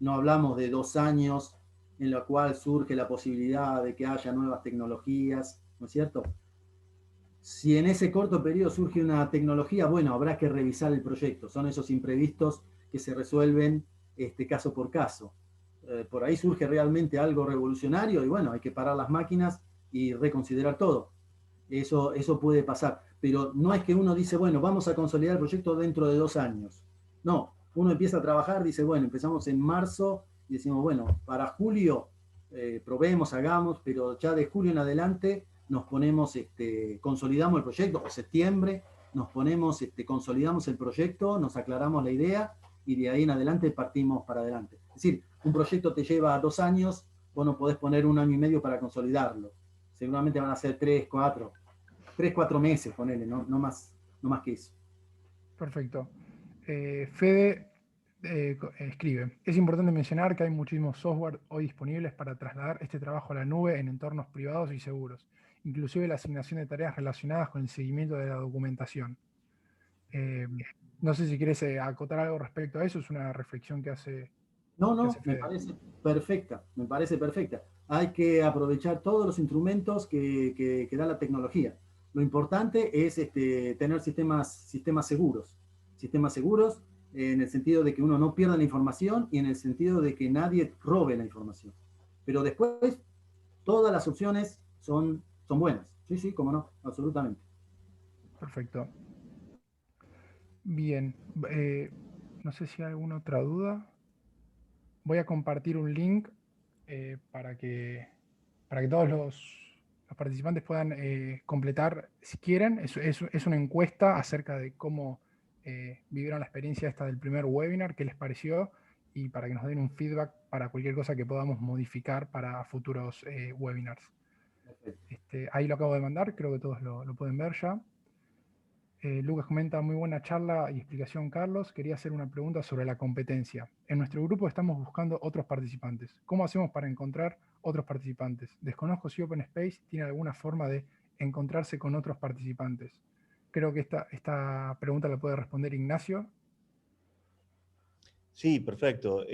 No hablamos de 2 años en la cual surge la posibilidad de que haya nuevas tecnologías, ¿no es cierto? Si en ese corto periodo surge una tecnología, bueno, habrá que revisar el proyecto. Son esos imprevistos que se resuelven caso por caso. Por ahí surge realmente algo revolucionario y bueno, hay que parar las máquinas y reconsiderar todo. Eso puede pasar. Pero no es que uno dice, bueno, vamos a consolidar el proyecto dentro de 2 años. No, uno empieza a trabajar, dice, bueno, empezamos en marzo y decimos, bueno, para julio probemos, hagamos, pero ya de julio en adelante nos ponemos, consolidamos el proyecto, o septiembre, nos ponemos, consolidamos el proyecto, nos aclaramos la idea y de ahí en adelante partimos para adelante. Es decir, un proyecto te lleva 2 años, vos no podés poner 1 año y medio para consolidarlo. Seguramente van a ser 3, 4 meses, ponele, no más que eso. Perfecto. Fede escribe, es importante mencionar que hay muchísimos software hoy disponibles para trasladar este trabajo a la nube en entornos privados y seguros, inclusive la asignación de tareas relacionadas con el seguimiento de la documentación. No sé si quieres acotar algo respecto a eso, es una reflexión que hace... No, Fede. me parece perfecta. Hay que aprovechar todos los instrumentos que da la tecnología. Lo importante es tener sistemas seguros. Sistemas seguros en el sentido de que uno no pierda la información y en el sentido de que nadie robe la información. Pero después, todas las opciones son buenas. Sí, cómo no, absolutamente. Perfecto. Bien, no sé si hay alguna otra duda. Voy a compartir un link para que todos los participantes puedan completar, si quieren. Es una encuesta acerca de cómo vivieron la experiencia esta del primer webinar, qué les pareció, y para que nos den un feedback para cualquier cosa que podamos modificar para futuros webinars. Ahí lo acabo de mandar, creo que todos lo pueden ver ya. Lucas comenta, muy buena charla y explicación, Carlos. Quería hacer una pregunta sobre la competencia. En nuestro grupo estamos buscando otros participantes. ¿Cómo hacemos para encontrar otros participantes? Desconozco si OpenSpace tiene alguna forma de encontrarse con otros participantes. Creo que esta pregunta la puede responder Ignacio. Sí, perfecto.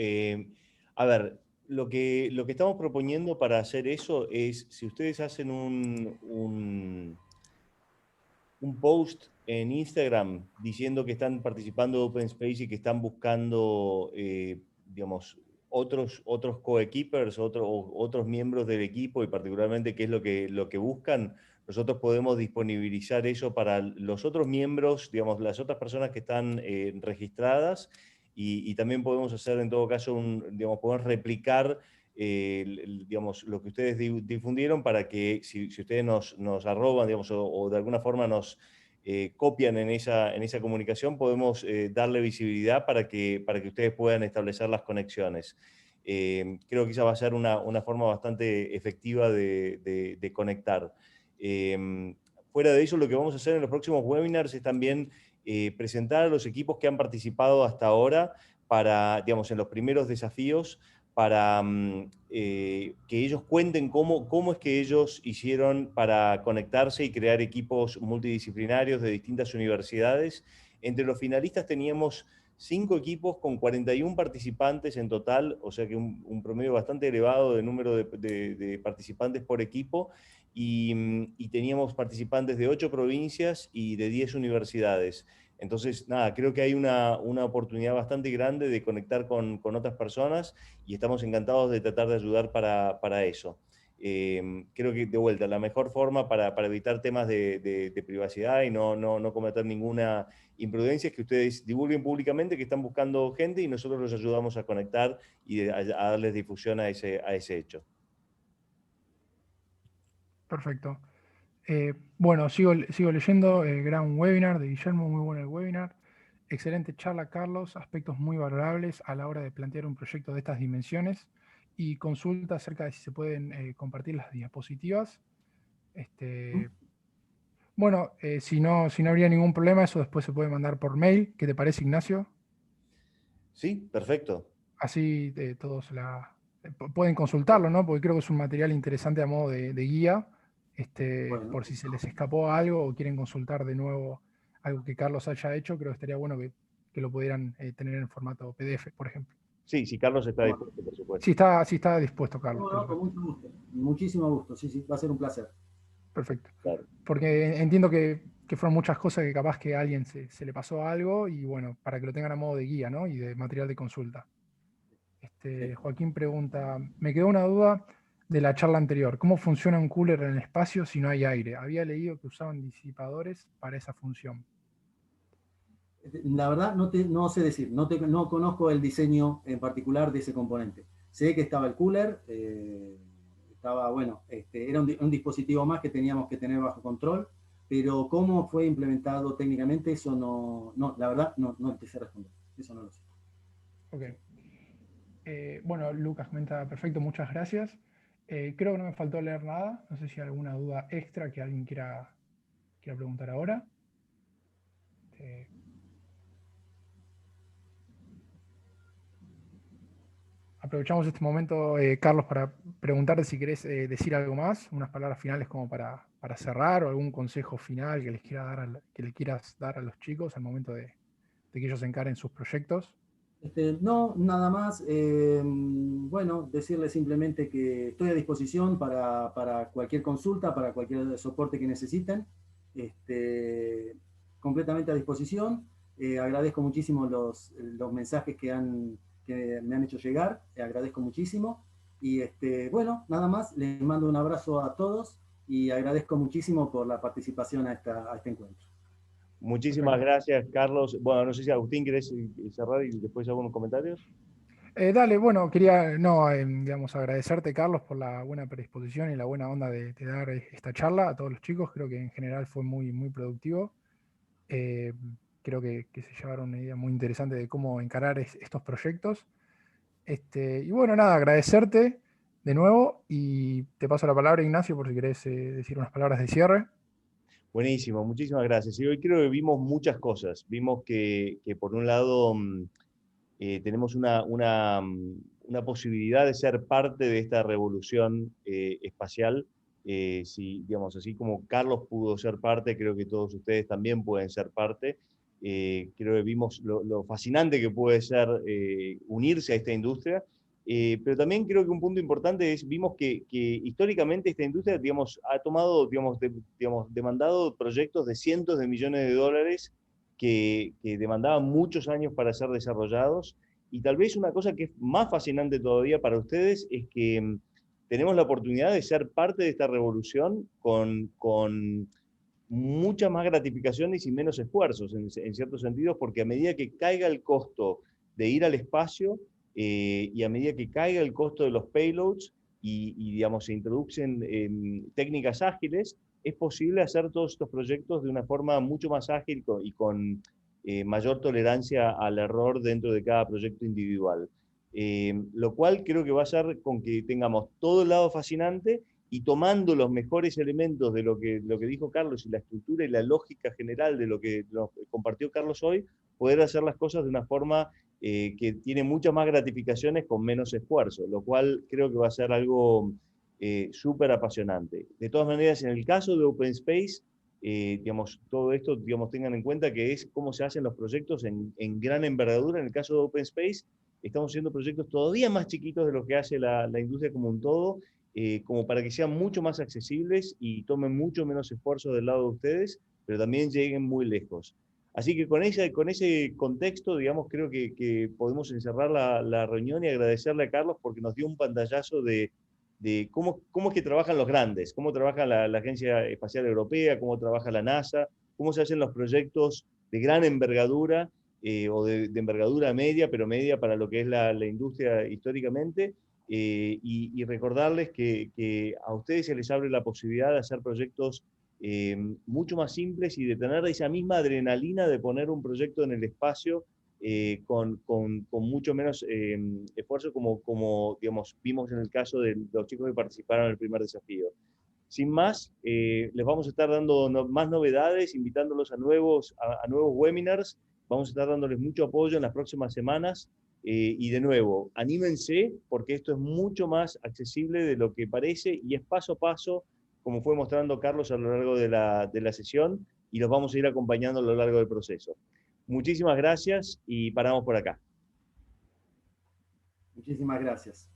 A ver, lo que estamos proponiendo para hacer eso es, si ustedes hacen un post en Instagram diciendo que están participando de Open Space y que están buscando, digamos, otros co-equippers, otros miembros del equipo y particularmente qué es lo que buscan, nosotros podemos disponibilizar eso para los otros miembros, digamos, las otras personas que están registradas y también podemos hacer en todo caso, digamos, podemos replicar digamos, lo que ustedes difundieron para que si ustedes nos arroban, digamos, o de alguna forma nos copian en esa comunicación, podemos darle visibilidad para que ustedes puedan establecer las conexiones. Creo que esa va a ser una forma bastante efectiva de conectar. Fuera de eso, lo que vamos a hacer en los próximos webinars es también presentar a los equipos que han participado hasta ahora para, digamos, en los primeros desafíos, para que ellos cuenten cómo es que ellos hicieron para conectarse y crear equipos multidisciplinarios de distintas universidades. Entre los finalistas teníamos 5 equipos con 41 participantes en total, o sea que un promedio bastante elevado de número de participantes por equipo, y teníamos participantes de 8 provincias y de 10 universidades. Entonces, nada, creo que hay una oportunidad bastante grande de conectar con otras personas y estamos encantados de tratar de ayudar para eso. Creo que, de vuelta, la mejor forma para evitar temas de privacidad y no cometer ninguna imprudencia es que ustedes divulguen públicamente que están buscando gente y nosotros los ayudamos a conectar y a darles difusión a ese hecho. Perfecto. Bueno, sigo leyendo. Gran webinar de Guillermo, muy bueno el webinar. Excelente charla, Carlos. Aspectos muy valorables a la hora de plantear un proyecto de estas dimensiones. Y consulta acerca de si se pueden compartir las diapositivas. Bueno, si no habría ningún problema, eso después se puede mandar por mail. ¿Qué te parece, Ignacio? Sí, perfecto. Así todos pueden consultarlo, ¿no? Porque creo que es un material interesante a modo de guía. Bueno. Por si se les escapó algo o quieren consultar de nuevo algo que Carlos haya hecho, creo que estaría bueno que lo pudieran tener en formato PDF, por ejemplo. Sí, si Carlos está dispuesto, por supuesto. Sí está dispuesto, Carlos. No, con mucho gusto. Muchísimo gusto, sí, va a ser un placer. Perfecto. Claro. Porque entiendo que fueron muchas cosas que capaz que a alguien se le pasó algo y bueno, para que lo tengan a modo de guía, ¿no? Y de material de consulta. Joaquín pregunta, me quedó una duda de la charla anterior. ¿Cómo funciona un cooler en el espacio si no hay aire? Había leído que usaban disipadores para esa función. La verdad no sé decir, no conozco el diseño en particular de ese componente. sé que estaba el cooler, estaba, bueno, era un dispositivo más que teníamos que tener bajo control, pero cómo fue implementado técnicamente, eso no, la verdad, no te sé responder, eso no lo sé. Ok. Bueno, Lucas comenta, perfecto, muchas gracias. Creo que no me faltó leer nada. No sé si hay alguna duda extra que alguien quiera preguntar ahora. Eh, Aprovechamos este momento, Carlos, para preguntarte si querés decir algo más, unas palabras finales como para cerrar, o algún consejo final que que le quieras dar a los chicos al momento de que ellos encaren sus proyectos. No, nada más. Bueno, decirles simplemente que estoy a disposición para cualquier consulta, para cualquier soporte que necesiten. Completamente a disposición. Agradezco muchísimo los mensajes que me han hecho llegar. Agradezco muchísimo. Y bueno, nada más. Les mando un abrazo a todos y agradezco muchísimo por la participación a este encuentro. Muchísimas Perfecto. gracias, Carlos. Bueno, no sé si Agustín querés cerrar y después algunos comentarios. Dale, bueno, quería, no, digamos, agradecerte, Carlos, por la buena predisposición y la buena onda de dar esta charla a todos los chicos. Creo que en general fue muy productivo. Eh, Creo que se llevaron una idea muy interesante de cómo encarar estos proyectos. Y bueno, nada, agradecerte de nuevo y te paso la palabra, Ignacio, por si querés decir unas palabras de cierre. Buenísimo, muchísimas gracias. Y hoy creo que vimos muchas cosas. Vimos que por un lado tenemos una posibilidad de ser parte de esta revolución espacial. Si, digamos, así como Carlos pudo ser parte, creo que todos ustedes también pueden ser parte. Creo que vimos lo fascinante que puede ser unirse a esta industria. Pero también creo que un punto importante es, vimos que históricamente esta industria, digamos, ha tomado, digamos, demandado proyectos de cientos de millones de dólares que demandaban muchos años para ser desarrollados. Y tal vez una cosa que es más fascinante todavía para ustedes es que tenemos la oportunidad de ser parte de esta revolución con muchas más gratificaciones y menos esfuerzos, en ciertos sentidos, porque a medida que caiga el costo de ir al espacio y a medida que caiga el costo de los payloads digamos, se introducen técnicas ágiles, es posible hacer todos estos proyectos de una forma mucho más ágil y con mayor tolerancia al error dentro de cada proyecto individual. Lo cual creo que va a ser con que tengamos todo el lado fascinante y tomando los mejores elementos de lo que dijo Carlos y la estructura y la lógica general de lo que nos compartió Carlos hoy, poder hacer las cosas de una forma que tiene muchas más gratificaciones con menos esfuerzo, lo cual creo que va a ser algo súper apasionante. De todas maneras, en el caso de OpenSpace, digamos, todo esto, digamos, tengan en cuenta que es cómo se hacen los proyectos en gran envergadura. En el caso de OpenSpace, estamos haciendo proyectos todavía más chiquitos de lo que hace la industria como un todo, como para que sean mucho más accesibles y tomen mucho menos esfuerzo del lado de ustedes, pero también lleguen muy lejos. Así que con ese contexto, digamos, creo que podemos encerrar la reunión y agradecerle a Carlos porque nos dio un pantallazo de cómo es que trabajan los grandes, cómo trabaja la Agencia Espacial Europea, cómo trabaja la NASA, cómo se hacen los proyectos de gran envergadura o de envergadura media, pero media para lo que es la industria históricamente, y recordarles que a ustedes se les abre la posibilidad de hacer proyectos mucho más simples y de tener esa misma adrenalina de poner un proyecto en el espacio con mucho menos esfuerzo como digamos, vimos en el caso de los chicos que participaron en el primer desafío. Sin más, les vamos a estar dando más novedades, invitándolos a nuevos webinars. Vamos a estar dándoles mucho apoyo en las próximas semanas. Y de nuevo, anímense porque esto es mucho más accesible de lo que parece y es paso a paso, como fue mostrando Carlos a lo largo de la sesión, y los vamos a ir acompañando a lo largo del proceso. Muchísimas gracias y paramos por acá. Muchísimas gracias.